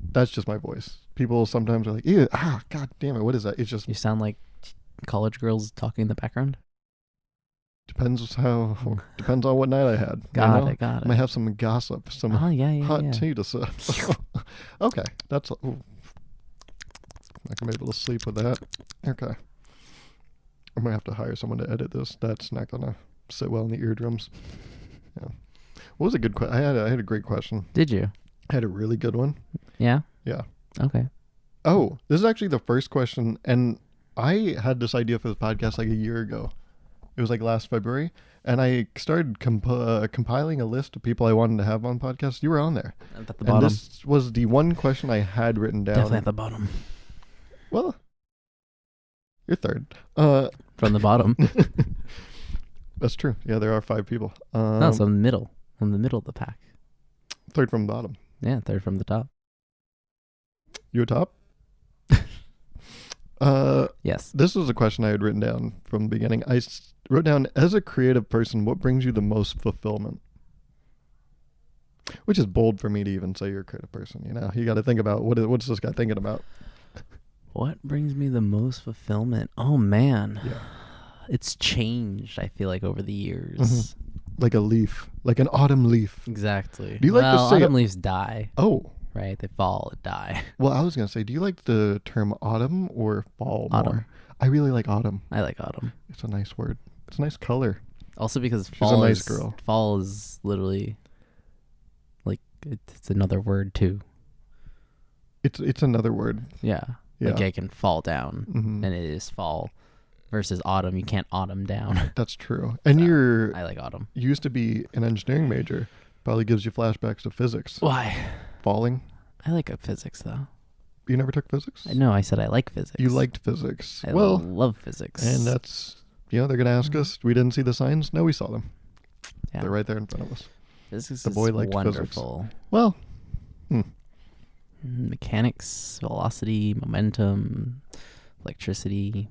That's just my voice. People sometimes are like, ew, god damn it, what is that? It just You sound like college girls talking in the background. depends on what night I had. Got you know? it. Got I might it. have some gossip, some Oh yeah. hot tea to say. Okay, that's. Ooh. I can be able to sleep with that. Okay. I might have to hire someone to edit this. That's not gonna sit well in the eardrums. Yeah. What was a good question? I had a great question. Did you? I had a really good one. Yeah. Yeah. Okay. Oh, this is actually the first question, and I had this idea for the podcast like a year ago. It was like last February, and I started compiling a list of people I wanted to have on podcasts. You were on there. At the And bottom. this was the one question I had written down. Definitely at the bottom. Well, you're third. From the bottom. That's true. Yeah, there are 5 people. No, so in the middle. In the middle of the pack. Third from the bottom. Yeah, third from the top. You a top? Yes. This was a question I had written down from the beginning. I wrote down, as a creative person, what brings you the most fulfillment? Which is bold for me to even say you're a creative person. You know, you got to think about what's this guy thinking about? What brings me the most fulfillment? Oh man. Yeah. It's changed, I feel like, over the years. Mhm. Like a leaf, like an autumn leaf. Exactly. Do you like to say autumn leaves die, Oh, right? They fall and die. well, I was going to say, do you like the term autumn or fall Autumn. more? I really like autumn. I like autumn. It's a nice word. It's a nice color. Also because She's a fall nice is girl. fall is literally like it's another word too. It's another word. Yeah. Yeah. Like I can fall down Mhm. and it is fall. versus autumn. You can't autumn down. That's true. And So, you I like autumn. used to be an engineering major. Probably gives you flashbacks to physics. Why? Falling. I like physics though. You never took physics? No, I said I like physics. You liked physics. I well, love physics. and that's, they're going to ask us, we didn't see the signs? No, we saw them. Yeah. They're right there in front of us. Physics The boy is liked wonderful. Well, Mechanics, velocity, momentum, electricity,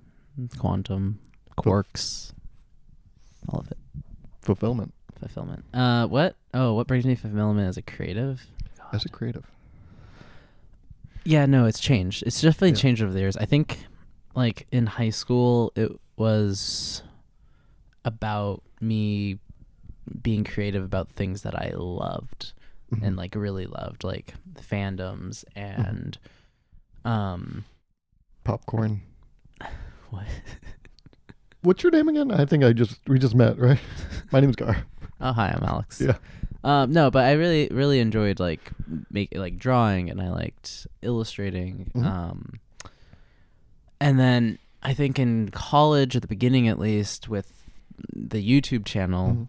quantum, quarks, all of it. fulfillment Fulfillment. What? Oh, what brings me fulfillment as a creative? as a creative. Yeah, no, it's changed. It's definitely Yeah. changed over the years. I think, like, in high school, it was about me being creative about things that I loved Mhm. and, like, really loved, like fandoms and, Popcorn. what? What's your name again? I think we just met, right? My name's Gar. Oh, hi, I'm Alex. Yeah. No, but I really enjoyed like drawing, and I liked illustrating. Mhm. And then I think in college, at the beginning at least, with the YouTube channel,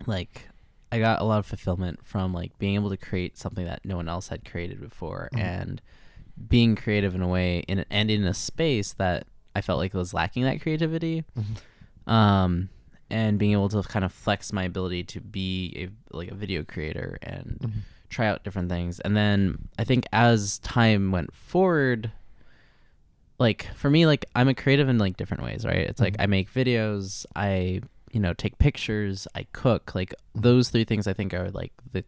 Mhm. like I got a lot of fulfillment from like being able to create something that no one else had created before, Mhm. and being creative in a way in a space that I felt like was lacking that creativity. Mhm. And being able to kind of flex my ability to be a video creator and Mhm. try out different things. And then I think as time went forward, like for me, like I'm a creative in like different ways, right? It's like Mhm. I make videos, I take pictures, I cook. Like those three things I think are like the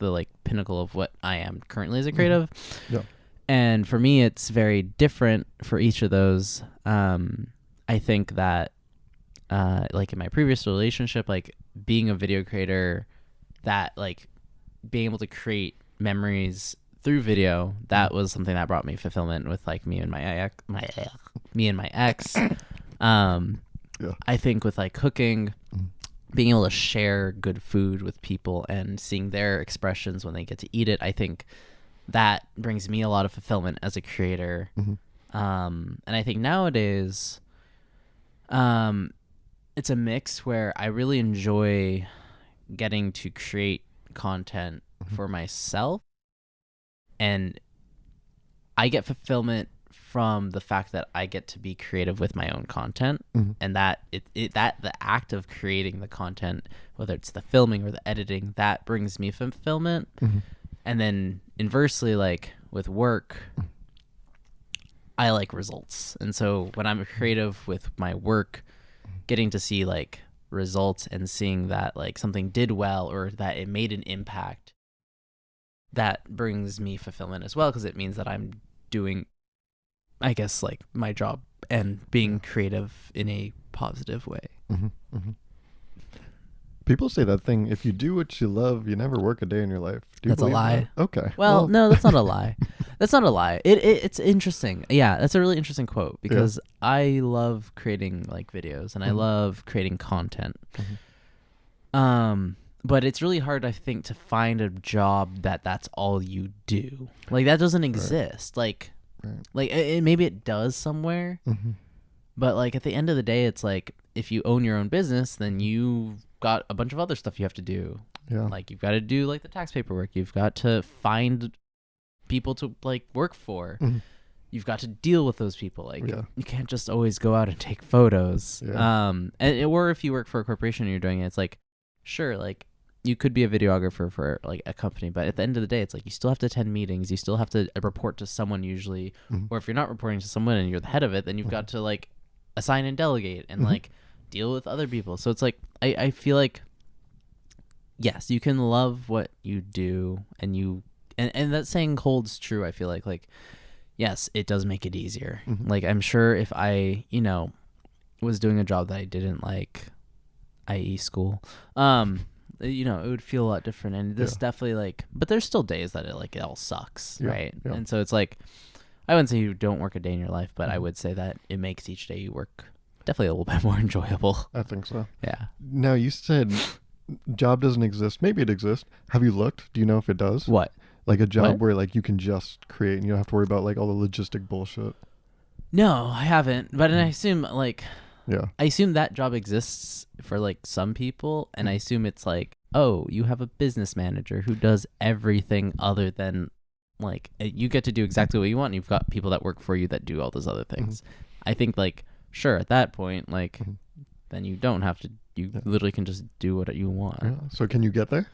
like pinnacle of what I am currently as a creative. Yeah. And for me, it's very different for each of those. I think that like in my previous relationship, like being a video creator, that like being able to create memories through video, that was something that brought me fulfillment with like me and my ex. Yeah. I think with like cooking, Mhm. being able to share good food with people and seeing their expressions when they get to eat it, I think that brings me a lot of fulfillment as a creator. Mhm. And I think nowadays, it's a mix where I really enjoy getting to create content for myself, and I get fulfillment from the fact that I get to be creative with my own content, Mhm. and that that the act of creating the content, whether it's the filming or the editing, that brings me fulfillment. Mhm. And then inversely, like with work, I like results. And so when I'm creative with my work, getting to see like results and seeing that like something did well or that it made an impact, that brings me fulfillment as well, because it means that I'm doing, I guess, like my job and being creative in a positive way. Mhm. Mhm. People say that thing, if you do what you love, you never work a day in your life. Do you That's a believe lie. that? Okay. Well, no, that's not a lie. That's not a lie. It's interesting. Yeah, that's a really interesting quote, because I love creating like videos and I Mhm. love creating content. Mhm. But it's really hard, I think, to find a job that's all you do. Like that doesn't exist. Like Right. maybe it does somewhere, Mhm. but like at the end of the day, it's like if you own your own business, then you've got a bunch of other stuff you have to do. Yeah. Like you've got to do like the tax paperwork. You've got to find people to like work for. Mhm. You've got to deal with those people. Like Yeah. you can't just always go out and take photos. Yeah. Or if you work for a corporation and you're doing it, it's like, sure, like you could be a videographer for like a company, but at the end of the day, it's like you still have to attend meetings. You still have to report to someone usually. Mhm. Or if you're not reporting to someone and you're the head of it, then you've got to like assign and delegate and Mhm. like deal with other people. So it's like I feel like, yes, you can love what you do, and that saying holds true. I feel like yes, it does make it easier. Mhm. Like I'm sure if I was doing a job that I didn't like, i.e. school, it would feel a lot different. And this definitely like, but there's still days that it all sucks, Yeah, right? yeah. And so it's like, I wouldn't say you don't work a day in your life, but I Mhm. would say that it makes each day you work definitely a little bit more enjoyable. I think so. Yeah. Now, you said job doesn't exist. Maybe it exists. Have you looked? Do you know if it does? What? Like a job What? where like you can just create and you don't have to worry about like all the logistic bullshit. No, I haven't. But I assume like Yeah. I assume that job exists for like some people, and I assume it's like, oh, you have a business manager who does everything other than like you get to do exactly what you want. And you've got people that work for you that do all those other things. I think like sure at that point like then you don't have to. You literally can just do what you want. Yeah. So can you get there?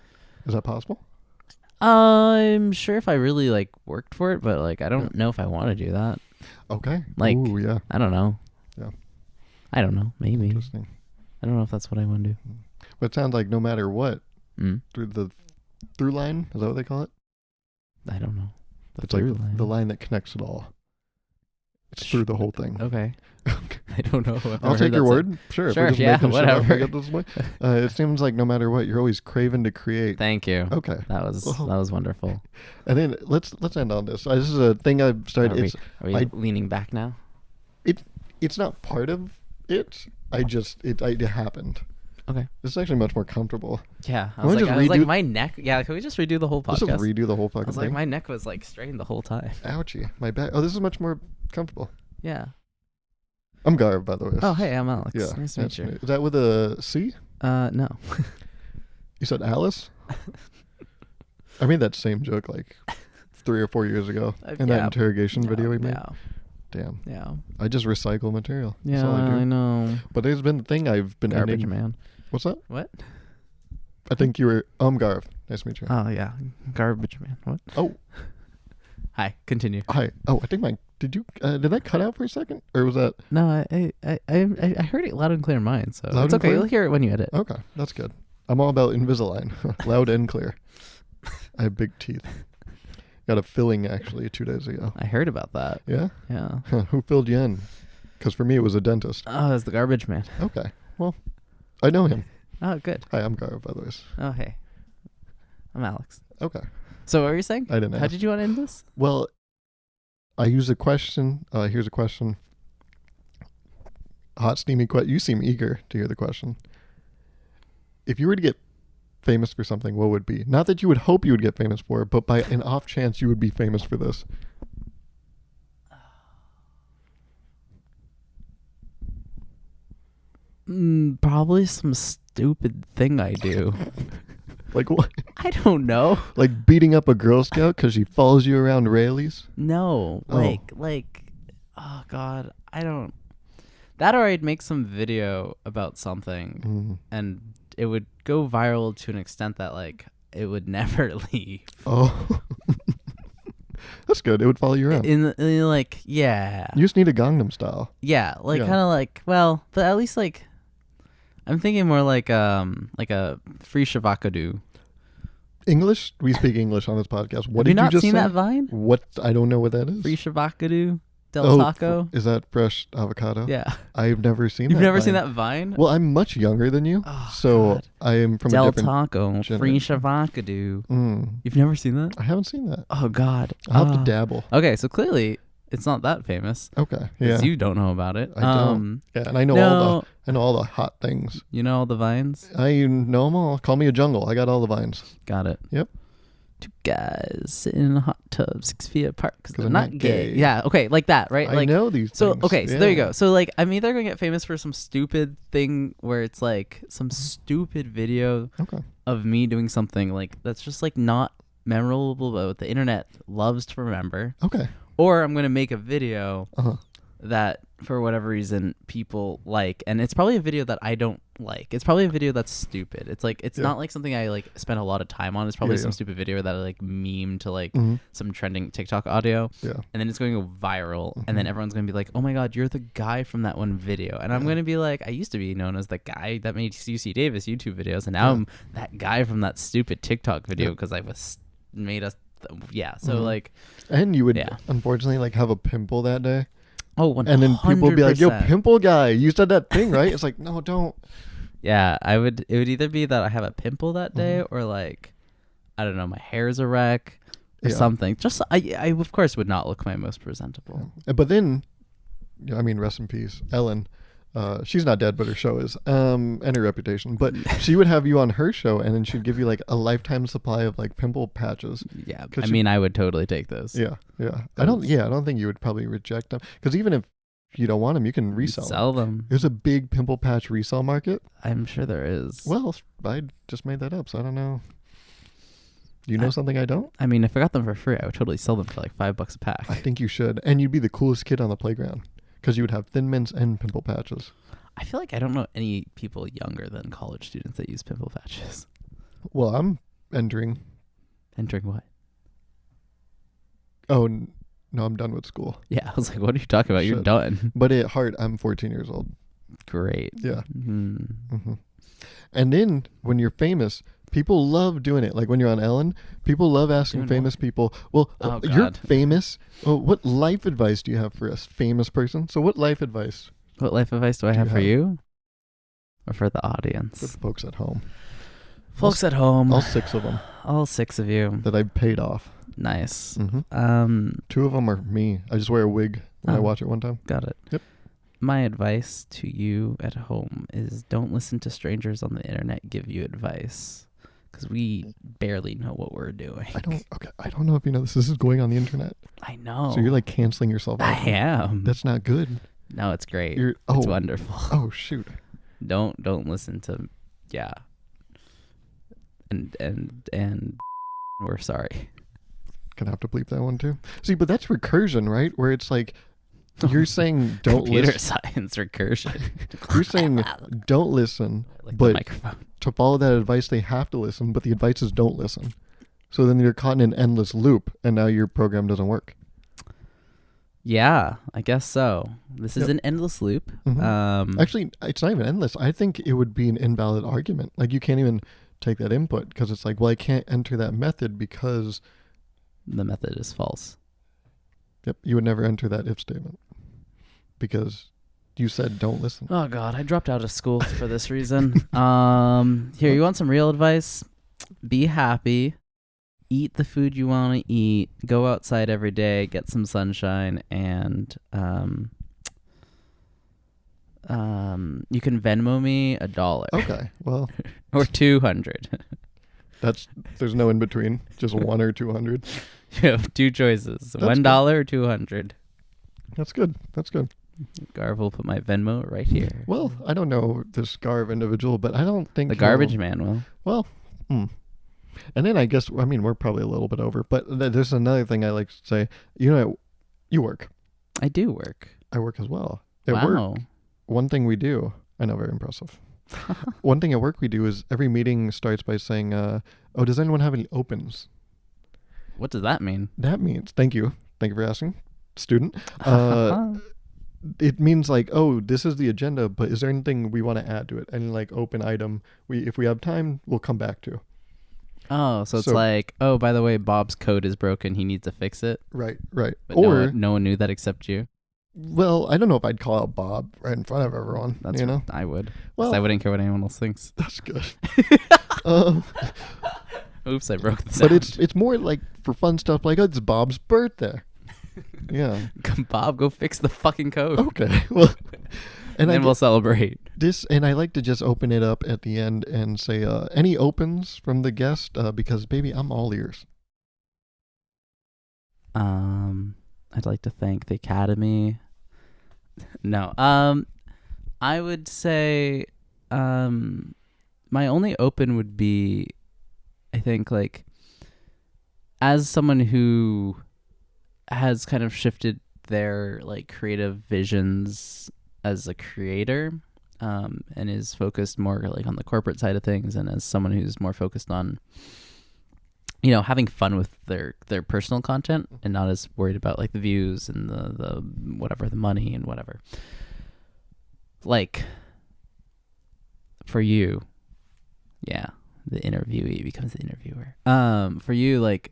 Is that possible? I'm sure if I really like worked for it, but like I don't know if I want to do that. Okay. Like, ooh, yeah. I don't know. Yeah. I don't know. Maybe. Interesting. I don't know if that's what I want to do. But it sounds like no matter what, through line, is that what they call it? I don't know. It's like the line that connects it all. It's through the whole thing. Okay. I don't know. I'll take your word. Sure. Sure. Yeah. Whatever. It seems like no matter what, you're always craving to create. Thank you. Okay. That was wonderful. And then let's end on this. This is a thing I've started. Are we leaning back now? It's not part of it. It happened. Okay. This is actually much more comfortable. Yeah. I was like, my neck. Yeah. Can we just redo the whole podcast? Let's just redo the whole fucking thing. I was like, my neck was like strained the whole time. Ouchie. My back. Oh, this is much more comfortable. Yeah. I'm Gauruv, by the way. Oh, hey, I'm Alex. Yeah. Nice to meet you. Is that with a C? No. You said Alice? I made that same joke like 3 or 4 years ago in that interrogation video we made. Yeah. Damn. Yeah. I just recycle material. Yeah, That's all I do. I know. But there's been a thing I've been Garbage ending. man. What's that? What? I think you were Gauruv. Nice to meet you. Oh yeah, garbage man. What? Oh. Hi. Continue. Hi. Oh, I think did that cut out for a second, or was that? No, I heard it loud and clear in mine, so Loud it's and okay. clear? You'll hear it when you edit. Okay, that's good. I'm all about Invisalign, loud and clear. I have big teeth. Got a filling actually 2 days ago. I heard about that. Yeah. Yeah. Who filled you in? Because for me it was a dentist. Oh, it's the garbage man. Okay. Well, I know him. Oh, good. Hi, I'm Gauruv, by the way. Oh, hey. I'm Alex. Okay. So what were you saying? I didn't How ask. did you want to end this? Well, I use a question. Here's a question. Hot, steamy question. You seem eager to hear the question. If you were to get famous for something, what would it be? Not that you would hope you would get famous for it, but by an off chance you would be famous for this. Probably some stupid thing I do. Like what? I don't know. Like beating up a Girl Scout because she follows you around Raley's? No, oh God, I don't. That or I'd make some video about something, and it would go viral to an extent that like it would never leave. Oh, that's good. It would follow you around. Yeah. You just need a Gangnam Style. Yeah, kind of like but at least like. I'm thinking more like a free shavakadu. English? We speak English on this podcast. What Have did you you just seen say? that Vine? What? I don't know what that is. Free shavakadu del taco. Is that fresh avocado? Yeah. I've never seen You've that. never Vine. seen that Vine? Well, I'm much younger than you, so God. I am from del a different taco, free shavakadu. You've never seen that? I haven't seen that. Oh God. I'll have to dabble. Okay, so clearly it's not that famous. Okay. Yeah. You don't know about it. I don't. Yeah, and I know all the hot things. You know all the vines? I know them all. Call me a jungle. I got all the vines. Got it. Yep. 2 guys sitting in a hot tub 6 feet apart because they're not gay. gay. Yeah. Okay. Like that, right? I know these things. Okay. So there you go. So like, I'm either going to get famous for some stupid thing where it's like some stupid video of me doing something like that's just like not memorable, but the internet loves to remember. Okay. Or I'm going to make a video that for whatever reason people like, and it's probably a video that I don't like. It's probably a video that's stupid. It's like it's not like something I like spend a lot of time on. It's probably some stupid video that I like meme to like some trending TikTok audio. Yeah. And then it's going to go viral, and then everyone's going to be like, "Oh my God, you're the guy from that one video." And I'm going to be like, I used to be known as the guy that made UC Davis YouTube videos, and now I'm that guy from that stupid TikTok video because I was made us. So like, and you would unfortunately like have a pimple that day. Oh, 100%. And then people would be like, "Yo, pimple guy, you said that thing, right?" It's like, no, don't. Yeah, it would either be that I have a pimple that day, or like, I don't know, my hair's a wreck or something. Just I of course would not look my most presentable. But then, I mean, rest in peace, Ellen. She's not dead, but her show is, and her reputation. But she would have you on her show, and then she'd give you like a lifetime supply of like pimple patches. Yeah, I mean, I would totally take those. Yeah. I don't think you would probably reject them, because even if you don't want them, you can resell them. Sell them. There's a big pimple patch resale market. I'm sure there is. Well, I just made that up, so I don't know. You know something I don't? I mean, if I got them for free, I would totally sell them for like $5 a pack. I think you should. And you'd be the coolest kid on the playground because you would have thin mints and pimple patches. I feel like I don't know any people younger than college students that use pimple patches. Well, I'm entering. Entering what? Oh, no, I'm done with school. Yeah, I was like, what are you talking about? You're done. But at heart, I'm 14 years old. Great. Yeah. Mm-hmm. And then when you're famous, people love doing it. Like when you're on Ellen, people love asking Doing famous what? people, well, Oh, you're God. famous. Oh, what life advice do you have for a famous person? So what life advice What life advice do I have for you? Or for the for audience? the folks at home? Folks at home. All 6 of them All 6 of you. that I paid off. Nice. 2 of them are me. I just wear a wig when I Oh. watch it one time. Got it. Yep. My advice to you at home is don't listen to strangers on the internet give you advice, because we barely know what we're doing. I don't know if you know this. This is going on the internet. I know. So you're like canceling yourself out. I am. That's not good. No, it's great. It's It's wonderful. Oh, shoot. Don't listen to and we're sorry. Gonna have to bleep that one too. See, but that's recursion, right? Where it's like you're saying don't Computer listen. science recursion. You're saying don't listen, Like the but microphone. to follow that advice they have to listen, but the advice is don't listen. So then you're caught in an endless loop, and now your program doesn't work. Yeah, I guess so. This is Yep. an endless loop. Mhm. Actually, it's not even endless. I think it would be an invalid argument. Like you can't even take that input because it's like, well, I can't enter that method because the method is false. yep, you would never enter that if statement because you said don't listen. Oh God, I dropped out of school for this reason. Here, you want some real advice? Be happy. Eat the food you want to eat. Go outside every day. Get some sunshine, and you can Venmo me $1. Okay, well, Or 200. there's no in between, just 1 or 200. You have 2 choices: That's $1 or 200. That's good. That's good. Gauruv will put my Venmo right here. Well, I don't know this Gauruv individual, but I don't think The garbage man will. Well, and then I guess we're probably a little bit over, but there's another thing I like to say. You know, you work. I do work. I work as well. At Wow. work, one thing we do. I know, very impressive. One thing at work we do is every meeting starts by saying, "Oh, does anyone have any opens?" What does that mean? That means thank you for asking, student. It means like, oh, this is the agenda, but is there anything we want to add to it? Any like open item if we have time, we'll come back to. Oh, so it's So- like, oh, by the way, Bob's code is broken. He needs to fix it. Right. But Or no one knew that except you. well, I don't know if I'd call out Bob right in front of everyone. That's you know, I would. 'Cause well, I wouldn't care what anyone else thinks. that's good. Oops, I broke the But sound. it's more like for fun stuff like, oh, it's Bob's birthday. Yeah. Bob, go fix the fucking code. Okay. Well, And I then we'll celebrate. and I like to just open it up at the end and say, any opens from the guest, because baby, I'm all ears. I'd like to thank the Academy. No. I would say my only open would be, I think, like, as someone who has kind of shifted their like creative visions as a creator, and is focused more like on the corporate side of things, and as someone who's more focused on, you know, having fun with their personal content and not as worried about like the views and the whatever, the money and whatever. Like, for you, yeah, the interviewee becomes the interviewer. For you, like,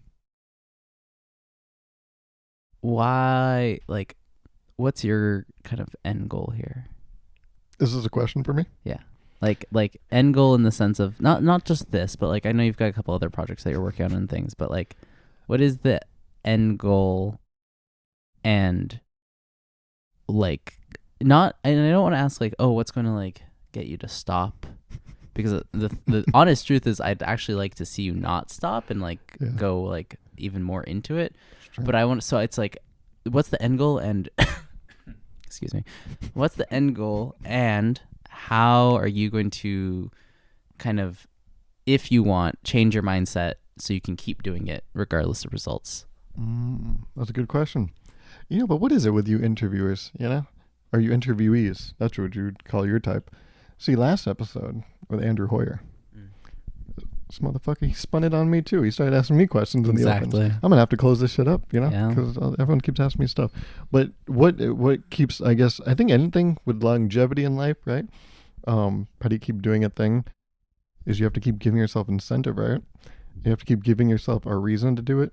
why, like, what's your kind of end goal here? This is a question for me. Yeah. Like end goal in the sense of not just this, but like I know you've got a couple other projects that you're working on and things, but like what is the end goal? And like not, and I don't want to ask like, oh, what's going to like get you to stop? Because the honest truth is I'd actually like to see you not stop and like go like even more into it. Sure. But I want, so it's like, what's the end goal? And excuse me, what's the end goal, and how are you going to kind of, if you want, change your mindset so you can keep doing it regardless of results? That's a good question. But what is it with you interviewers, Or you interviewees? That's what you'd call your type. See, last episode with Andrew Hoyer, this motherfucker, he spun it on me too. He started asking me questions in the open. I'm going to have to close this shit up, because everyone keeps asking me stuff. But what keeps, I think anything with longevity in life, right? How do you keep doing a thing? Is you have to keep giving yourself incentive, right? You have to keep giving yourself a reason to do it.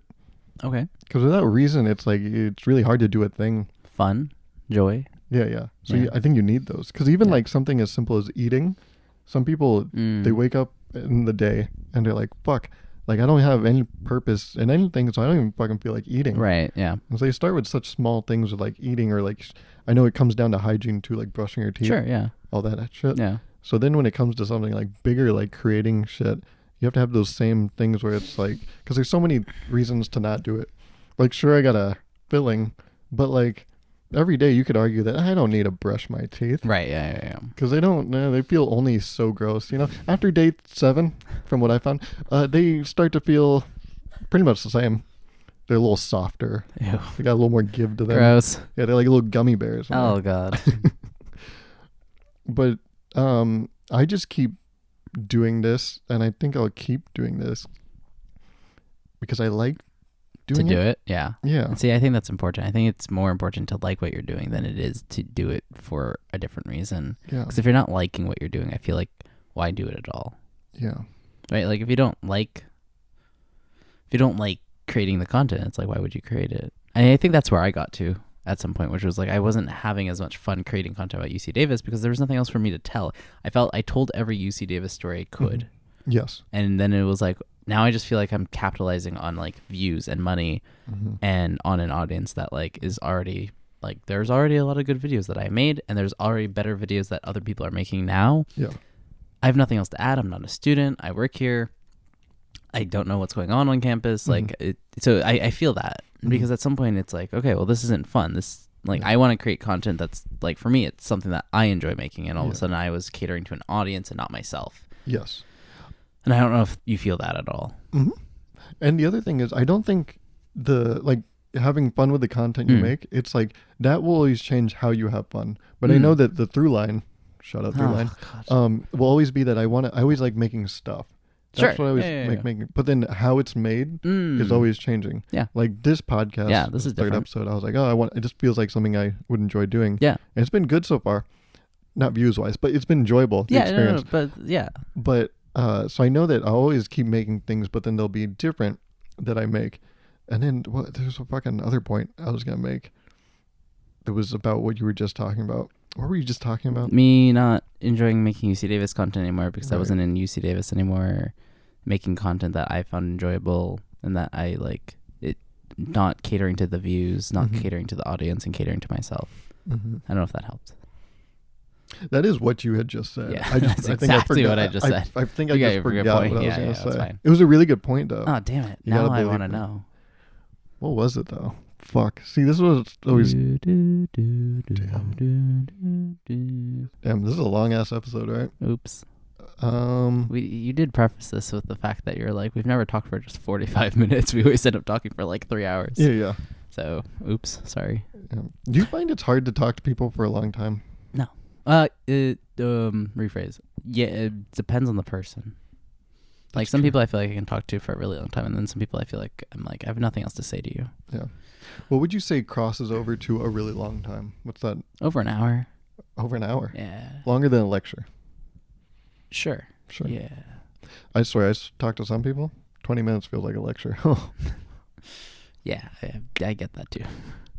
Okay. Because without reason, it's like, it's really hard to do a thing. Fun, joy. Yeah. So I think you need those. Because even like something as simple as eating, some people, they wake up in the day and they're like, fuck, like I don't have any purpose in anything, so I don't even fucking feel like eating. Right, yeah. And so you start with such small things with like eating, or like, I know it comes down to hygiene too, like brushing your teeth. Sure, yeah. All that shit. Yeah. So then when it comes to something like bigger, like creating shit, you have to have those same things where it's like, because there's so many reasons to not do it. Like, sure, I got a filling, but like every day you could argue that I don't need to brush my teeth. Right, yeah. Because they feel only so gross, After day 7, from what I found, they start to feel pretty much the same. They're a little softer. Ew. They got a little more give to them. Gross. Yeah, they're like little gummy bears. Oh, God. But I just keep doing this, and I think I'll keep doing this because I like doing it. Yeah. Yeah. See, I think that's important. I think it's more important to like what you're doing than it is to do it for a different reason. Yeah. Because if you're not liking what you're doing, I feel like, why do it at all? Yeah. Right? Like if you don't like creating the content, it's like, why would you create it? And I think that's where I got to at some point, which was like I wasn't having as much fun creating content about UC Davis because there was nothing else for me to tell. I felt I told every UC Davis story I could. Mm-hmm. Yes. And then it was like, now I just feel like I'm capitalizing on like views and money and on an audience that like is already like, there's already a lot of good videos that I made, and there's already better videos that other people are making now. Yeah. I have nothing else to add. I'm not a student. I work here. I don't know what's going on campus. Like, so I feel that because at some point it's like, okay, well, this isn't fun. This, like, I want to create content that's like, for me, it's something that I enjoy making. And all of a sudden I was catering to an audience and not myself. Yes. And I don't know if you feel that at all. Mm-hmm. And the other thing is, I don't think having fun with the content you make, it's like that will always change how you have fun. But I know that the through line, shout out through line, will always be that I always like making stuff. That's what I always making. But then how it's made is always changing. Yeah. Like this podcast. Yeah, this is third different. episode. I was like, it just feels like something I would enjoy doing. Yeah. And it's been good so far. Not views wise, but it's been enjoyable. The experience. But yeah. But so I know that I'll always keep making things, but then they'll be different that I make. And then there's a fucking other point I was going to make. That was about what you were just talking about. What were you just talking about? Me not enjoying making UC Davis content anymore because I wasn't in UC Davis anymore. Making content that I found enjoyable and that I like it, not catering to the views, not catering to the audience, and catering to myself. I don't know if that helped. That is what you had just said. Yeah, that's exactly what I just said. I think I just forgot what I was going to say. Fine. It was a really good point, though. Oh, damn it. Now I want to know. What was it, though? Fuck. See, this was always... Damn, this is a long-ass episode, right? Oops. You did preface this with the fact that you're like, we've never talked for just 45 minutes. We always end up talking for like 3 hours. Yeah. So, oops, sorry. Yeah. Do you find it's hard to talk to people for a long time? No. Rephrase. Yeah, it depends on the person. Like some people I feel like I can talk to for a really long time, and then some people I feel like I'm like, I have nothing else to say to you. Yeah. What would you say crosses over to a really long time? What's that? Over an hour. Over an hour? Yeah. Longer than a lecture? Sure. Yeah. I swear, I talk to some people, 20 minutes feels like a lecture. Yeah, I get that too.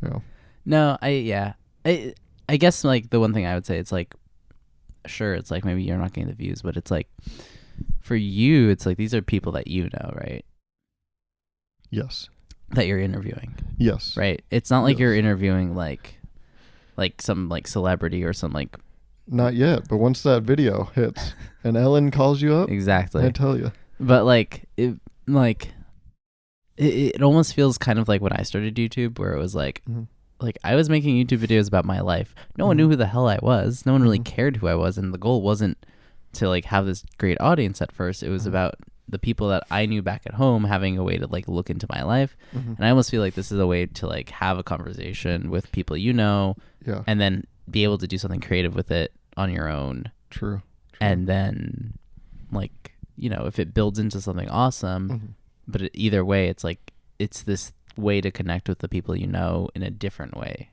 Yeah. No, I guess like the one thing I would say, it's like, sure, it's like maybe you're not getting the views, but it's like, for you, it's like these are people that you know, right? Yes. That you're interviewing. Yes. Right? It's not like you're interviewing like some like celebrity or some like... Not yet, but once that video hits and Ellen calls you up, exactly, I tell you. But like it almost feels kind of like when I started YouTube, where it was like like I was making YouTube videos about my life. No one knew who the hell I was. No one really cared who I was, and the goal wasn't to like have this great audience at first. It was about the people that I knew back at home having a way to like look into my life. And I almost feel like this is a way to like have a conversation with people and then be able to do something creative with it on your own. True. And then like, if it builds into something awesome, but either way, it's like, it's this way to connect with the people in a different way.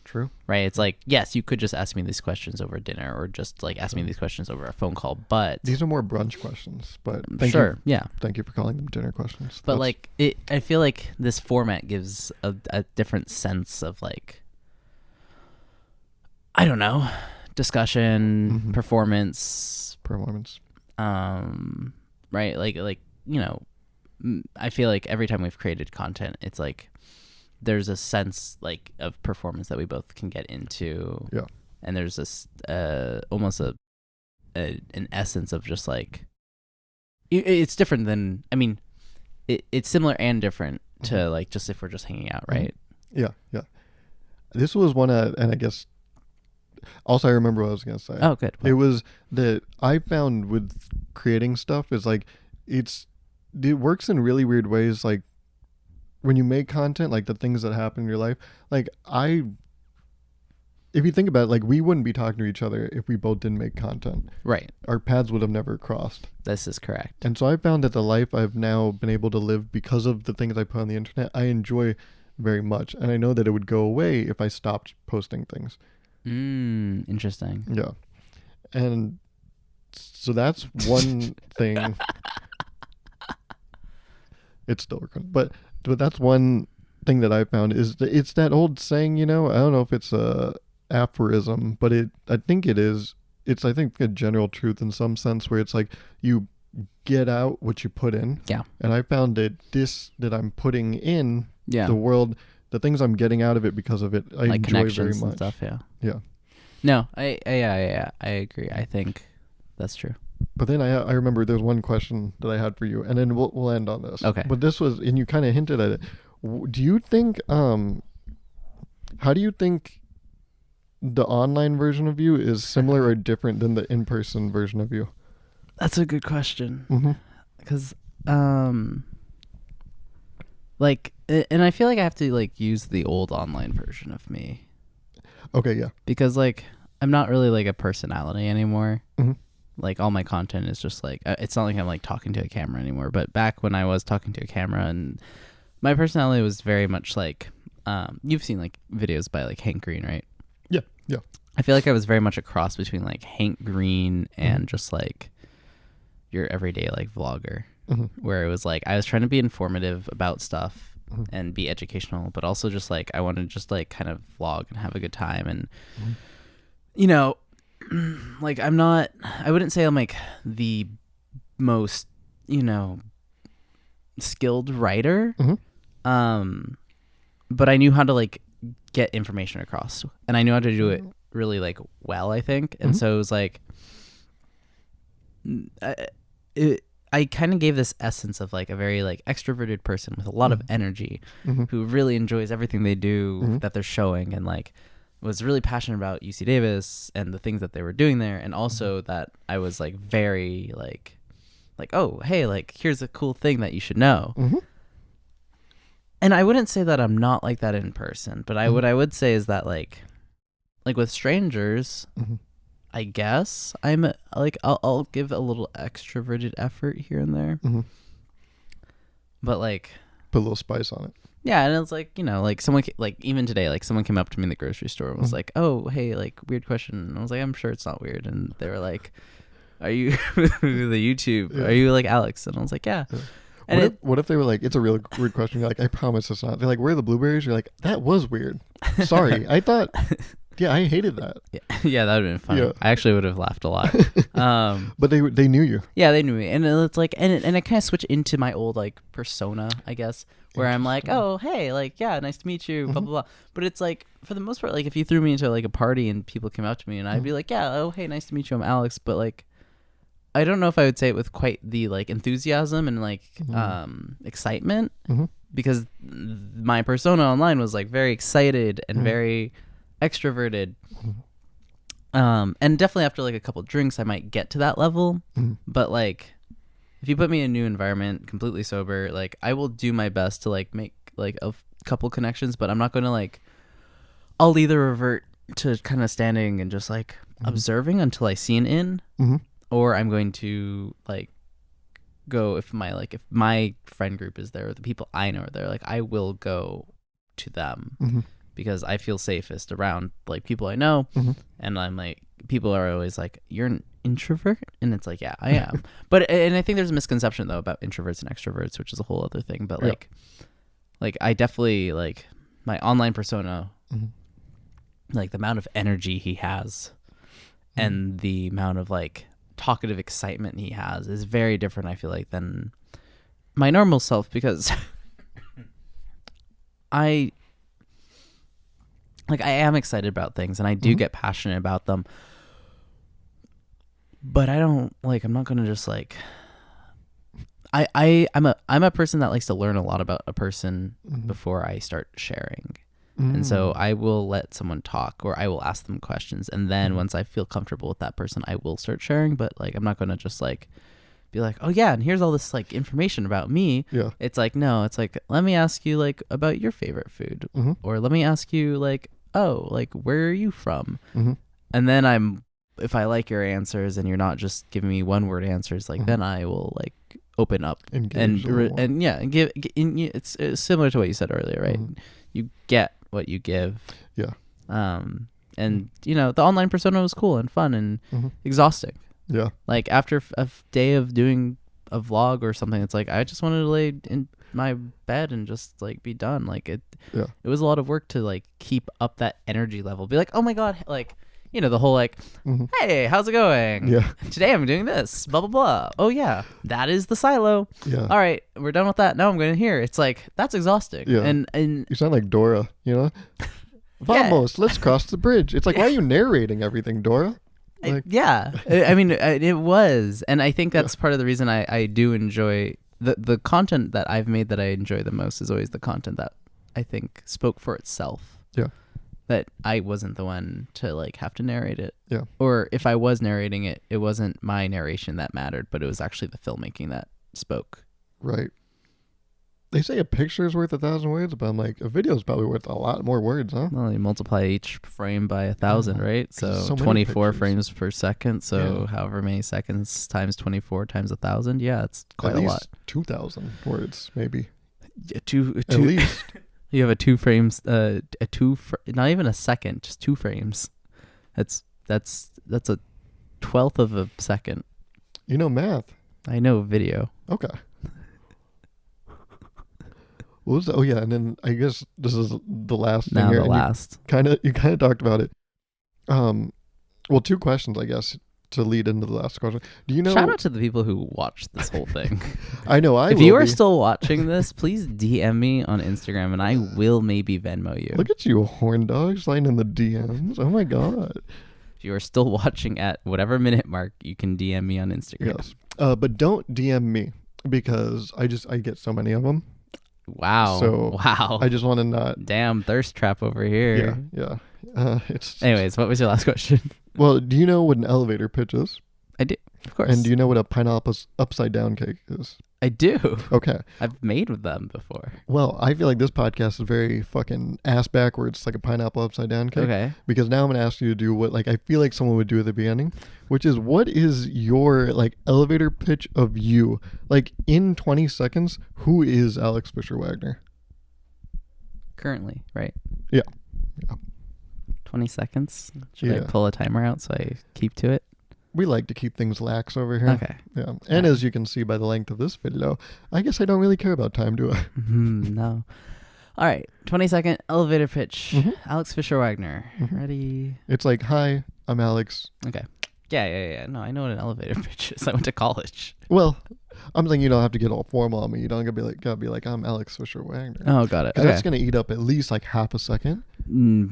True. Right? It's like, yes, you could just ask me these questions over dinner or just like ask me these questions over a phone call, but these are more brunch questions, but thank you for calling them dinner questions. But like I feel like this format gives a different sense of like, I don't know, discussion, performance, right? Like I feel like every time we've created content, it's like there's a sense like of performance that we both can get into. Yeah. And there's this almost an essence of just like it's different than, I mean, it's similar and different to like just if we're just hanging out, right? Yeah. This was one, and I guess also I remember what I was gonna say. Oh, good. It was that I found with creating stuff is like it works in really weird ways. Like when you make content, like the things that happen in your life, like if you think about it, like we wouldn't be talking to each other if we both didn't make content. Right. Our paths would have never crossed. This is correct. And so I found that the life I've now been able to live because of the things I put on the internet, I enjoy very much. And I know that it would go away if I stopped posting things. Interesting. Yeah. And so that's one thing. It's still working. But that's one thing that I found is it's that old saying, I don't know if it's a aphorism, but I think it is. It's, I think, a general truth in some sense where it's like you get out what you put in. Yeah. And I found that that I'm putting in the world, the things I'm getting out of it because of it, I like enjoy very connections much. And stuff, yeah. Yeah. No, I agree. I think that's true. But then I remember there's one question that I had for you, and then we'll end on this. Okay. But this was, and you kind of hinted at it. Do you think, how do you think the online version of you is similar or different than the in-person version of you? That's a good question. Mm-hmm. Because, like, and I feel like I have to like use the old online version of me. Okay, yeah. Because like I'm not really like a personality anymore. Mm-hmm. Like all my content is just like it's not like I'm like talking to a camera anymore. But back when I was talking to a camera, and my personality was very much like you've seen like videos by like Hank Green, right? Yeah. I feel like I was very much a cross between like Hank Green and just like your everyday like vlogger, where it was like I was trying to be informative about stuff and be educational, but also just like I wanted to just like kind of vlog and have a good time. And like I wouldn't say I'm like the most skilled writer, but I knew how to like get information across, and I knew how to do it really like well, I think. And so it was like I kind of gave this essence of like a very like extroverted person with a lot of energy who really enjoys everything they do that they're showing, and like was really passionate about UC Davis and the things that they were doing there. And also that I was like very like, oh, hey, like here's a cool thing that you should know. And I wouldn't say that I'm not like that in person, but what I would say is that like with strangers, I guess I'm like I'll give a little extroverted effort here and there, but like put a little spice on it. Yeah, and it's like like someone like even today, like someone came up to me in the grocery store and was like, "Oh, hey, like weird question." And I was like, "I'm sure it's not weird." And they were like, "Are you the YouTube? Are you like Alex?" And I was like, "Yeah." And what if they were like, "It's a real weird question"? You're like, "I promise it's not." They're like, "Where are the blueberries?" You're like, "That was weird. Sorry, I thought." Yeah, I hated that. Yeah, that would have been fun. Yeah. I actually would have laughed a lot. But they knew you. Yeah, they knew me, and it's like, and I kind of switched into my old like persona, I guess, where I'm like, oh, hey, like, yeah, nice to meet you, blah blah blah. But it's like, for the most part, like, if you threw me into like a party and people came up to me, and I'd be like, yeah, oh, hey, nice to meet you, I'm Alex. But like, I don't know if I would say it with quite the like enthusiasm and like excitement because my persona online was like very excited and very extroverted. And definitely after like a couple drinks, I might get to that level. But like, if you put me in a new environment, completely sober, like I will do my best to like make like a couple connections, but I'm not going to like, I'll either revert to kind of standing and just like observing until I see an in, or I'm going to like go if my friend group is there or the people I know are there, like I will go to them because I feel safest around like people I know. And I'm like, people are always like, you're an introvert, and it's like, yeah, I am. And I think there's a misconception though about introverts and extroverts, which is a whole other thing. But like I definitely like my online persona, like the amount of energy he has and the amount of like talkative excitement he has is very different, I feel like, than my normal self, because I am excited about things and I do get passionate about them, but I don't like, I'm not going to just like, I'm a person that likes to learn a lot about a person before I start sharing. And so I will let someone talk, or I will ask them questions, and then once I feel comfortable with that person, I will start sharing. But like, I'm not going to just like be like, oh yeah, and here's all this like information about me. It's like, no, it's like, let me ask you like about your favorite food, or let me ask you like, oh, like where are you from? And then if I like your answers and you're not just giving me one word answers, like then I will like open up and give. It's similar to what you said earlier, right? You get what you give. And you know, the online persona was cool and fun and exhausting. Like after a day of doing a vlog or something, it's like I just wanted to lay in my bed and just like be done. Like it was a lot of work to like keep up that energy level, be like, oh my god, like, you know, the whole like, hey, how's it going? Today I'm doing this, blah, blah, blah. Oh, yeah, that is the silo. All right, we're done with that. Now I'm going here. It's like, that's exhausting. And you sound like Dora, you know? Vamos, let's cross the bridge. It's like, why are you narrating everything, Dora? Like, I mean, it was. And I think that's part of the reason I do enjoy the content that I've made that I enjoy the most is always the content that I think spoke for itself. That I wasn't the one to like have to narrate it. Or if I was narrating it, it wasn't my narration that mattered, but it was actually the filmmaking that spoke. Right. They say a picture is worth 1,000 words, but I'm like, a video is probably worth a lot more words, huh? Well, you multiply each frame by 1,000, right? So 24 frames per second. So however many seconds times 24 times 1,000. Yeah, it's quite a lot. 2,000 words, maybe. At least. You have a 2 frames, not even a second, just 2 frames. That's a 1/12 of a second. You know math. I know video. Okay. What was that? Oh yeah, and then I guess this is the last thing here. The last. You kind of talked about it. Well, 2 questions, I guess, to lead into the last question. Do you know? Shout out to the people who watched this whole thing. I know. If you are still watching this, please DM me on Instagram, and I will maybe Venmo you. Look at you, horn dog, sliding in the DMs. Oh my god. If you are still watching at whatever minute mark, you can DM me on Instagram. Yes. But don't DM me because I get so many of them. Wow. So I just want to not. Damn thirst trap over here. Yeah. Anyways, what was your last question? Well, do you know what an elevator pitch is? I do, of course. And do you know what a pineapple upside down cake is? I do. Okay. I've made with them before. Well, I feel like this podcast is very fucking ass backwards, like a pineapple upside down cake. Okay. Because now I'm going to ask you to do what like I feel like someone would do at the beginning, which is what is your like elevator pitch of you? Like in 20 seconds, who is Alex Fisher-Wagner? Currently, right? Yeah. 20 seconds? Should I pull a timer out so I keep to it? We like to keep things lax over here. Okay. Yeah. And as you can see by the length of this video, I guess I don't really care about time, do I? No. All right. 20-second elevator pitch. Alex Fisher-Wagner. Ready? It's like, hi, I'm Alex. Okay. Yeah. No, I know what an elevator pitch is. I went to college. Well, I'm saying you don't have to get all formal on me. You don't gotta be like, I'm Alex Fisher-Wagner. Oh, got it. Okay. That's gonna eat up at least like half a second.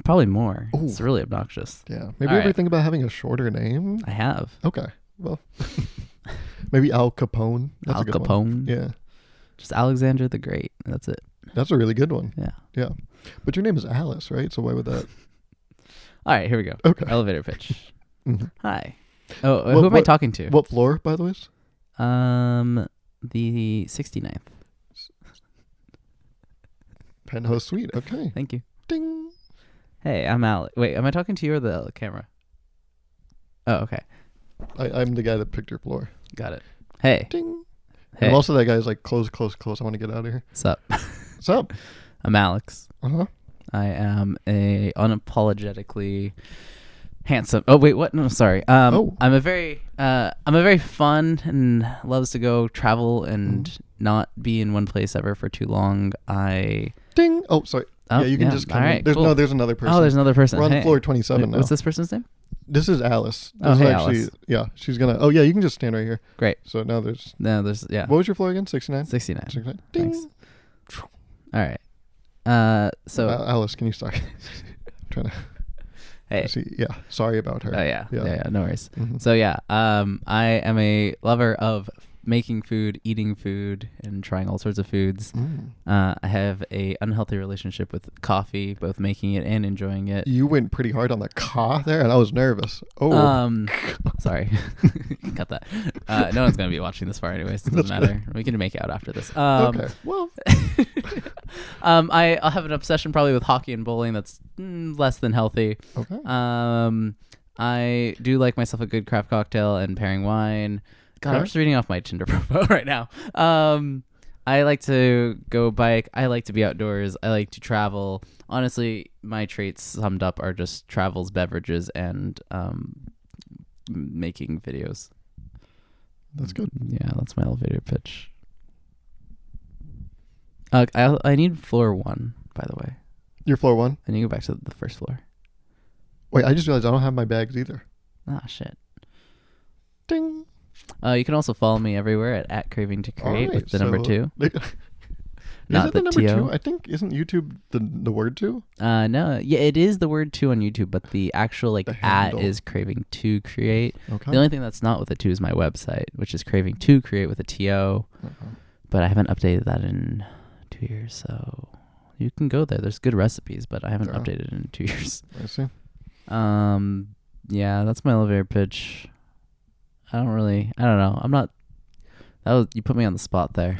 Probably more. Ooh. It's really obnoxious. Yeah. Maybe you ever think about having a shorter name? I have. Okay. Well, maybe Al Capone. That's Al a good Capone. One. Yeah. Just Alexander the Great. That's it. That's a really good one. Yeah. Yeah. But your name is Alice, right? So why would that? All right, here we go. Okay. Elevator pitch. Mm-hmm. Hi. Oh, who am I talking to? What floor, by the way? The 69th. Penthouse suite. Okay. Thank you. Ding. Hey, I'm Alex. Wait, am I talking to you or the camera? Oh, okay. I'm the guy that picked your floor. Got it. Hey. Ding. Hey. And also that guy's like, close. I want to get out of here. What's up? What's up? I'm Alex. Uh-huh. I am a unapologetically handsome. Oh wait, what? No, sorry. I'm a very fun and loves to go travel and not be in one place ever for too long. Ding. Oh, sorry. Oh, yeah, you can just come all in. right, There's cool. there's another person. Oh, there's another person. We're on Hey. floor 27 now. What's this person's name? This is Alice. Oh, This hey, is actually, Alice. yeah, she's gonna. Oh, yeah, you can just stand right here. Great. So now there's. Yeah. What was your floor again? 69. 69. 69. Ding. Thanks. All right. So Alice, can you start? I'm trying to. hey. See, yeah. Sorry about her. Oh yeah. No worries. Mm-hmm. So yeah, I am a lover of making food, eating food, and trying all sorts of foods. I have a unhealthy relationship with coffee, both making it and enjoying it. You went pretty hard on the "ka" there, and I was nervous. Oh. Sorry. Cut that. No one's gonna be watching this far anyways. It doesn't matter. We can make out after this. Okay. Well. I'll have an obsession probably with hockey and bowling. That's less than healthy. Okay. I do like myself a good craft cocktail and pairing wine. God, I'm Okay. just reading off my Tinder profile right now. I like to go bike. I like to be outdoors. I like to travel. Honestly, my traits summed up are just travels, beverages, and making videos. That's good. Yeah, that's my elevator pitch. I need floor 1, by the way. Your floor 1? I need to go back to the first floor. Wait, I just realized I don't have my bags either. Ah, shit. Ding. You can also follow me everywhere at Craving to Create with the number 2. Not Not the the number TO. 2? I think, isn't YouTube the word 2? No, yeah, it is the word 2 on YouTube, but the actual The at handle. is Craving to Create. Okay. The only thing that's not with a 2 is my website, which is Craving to Create with a TO. Uh-huh. But I haven't updated that in 2 years, so you can go there. There's good recipes, but I haven't Yeah. updated in 2 years. I see. Yeah, that's my elevator pitch. I don't know. I'm not. You put me on the spot there.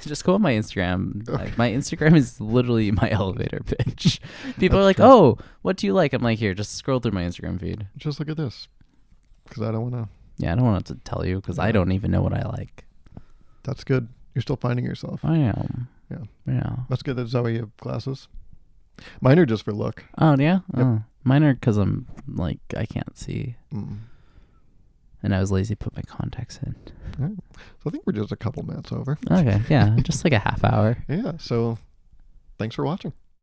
Just go on my Instagram. Okay. Like, my Instagram is literally my elevator pitch. People are That's like, true. "Oh, what do you like?" I'm like, "Here, just scroll through my Instagram feed." Just look at this. Because I don't want to. Yeah, I don't want to tell you because I don't even know what I like. That's good. You're still finding yourself. I am. Yeah. Yeah. That's good. That's why you have glasses. Mine are just for look. Oh yeah. Yep. Oh, mine are because I'm like I can't see, and I was lazy to put my contacts in. Right. So I think we're just a couple minutes over. Okay. Yeah, just like a half hour. Yeah. So thanks for watching.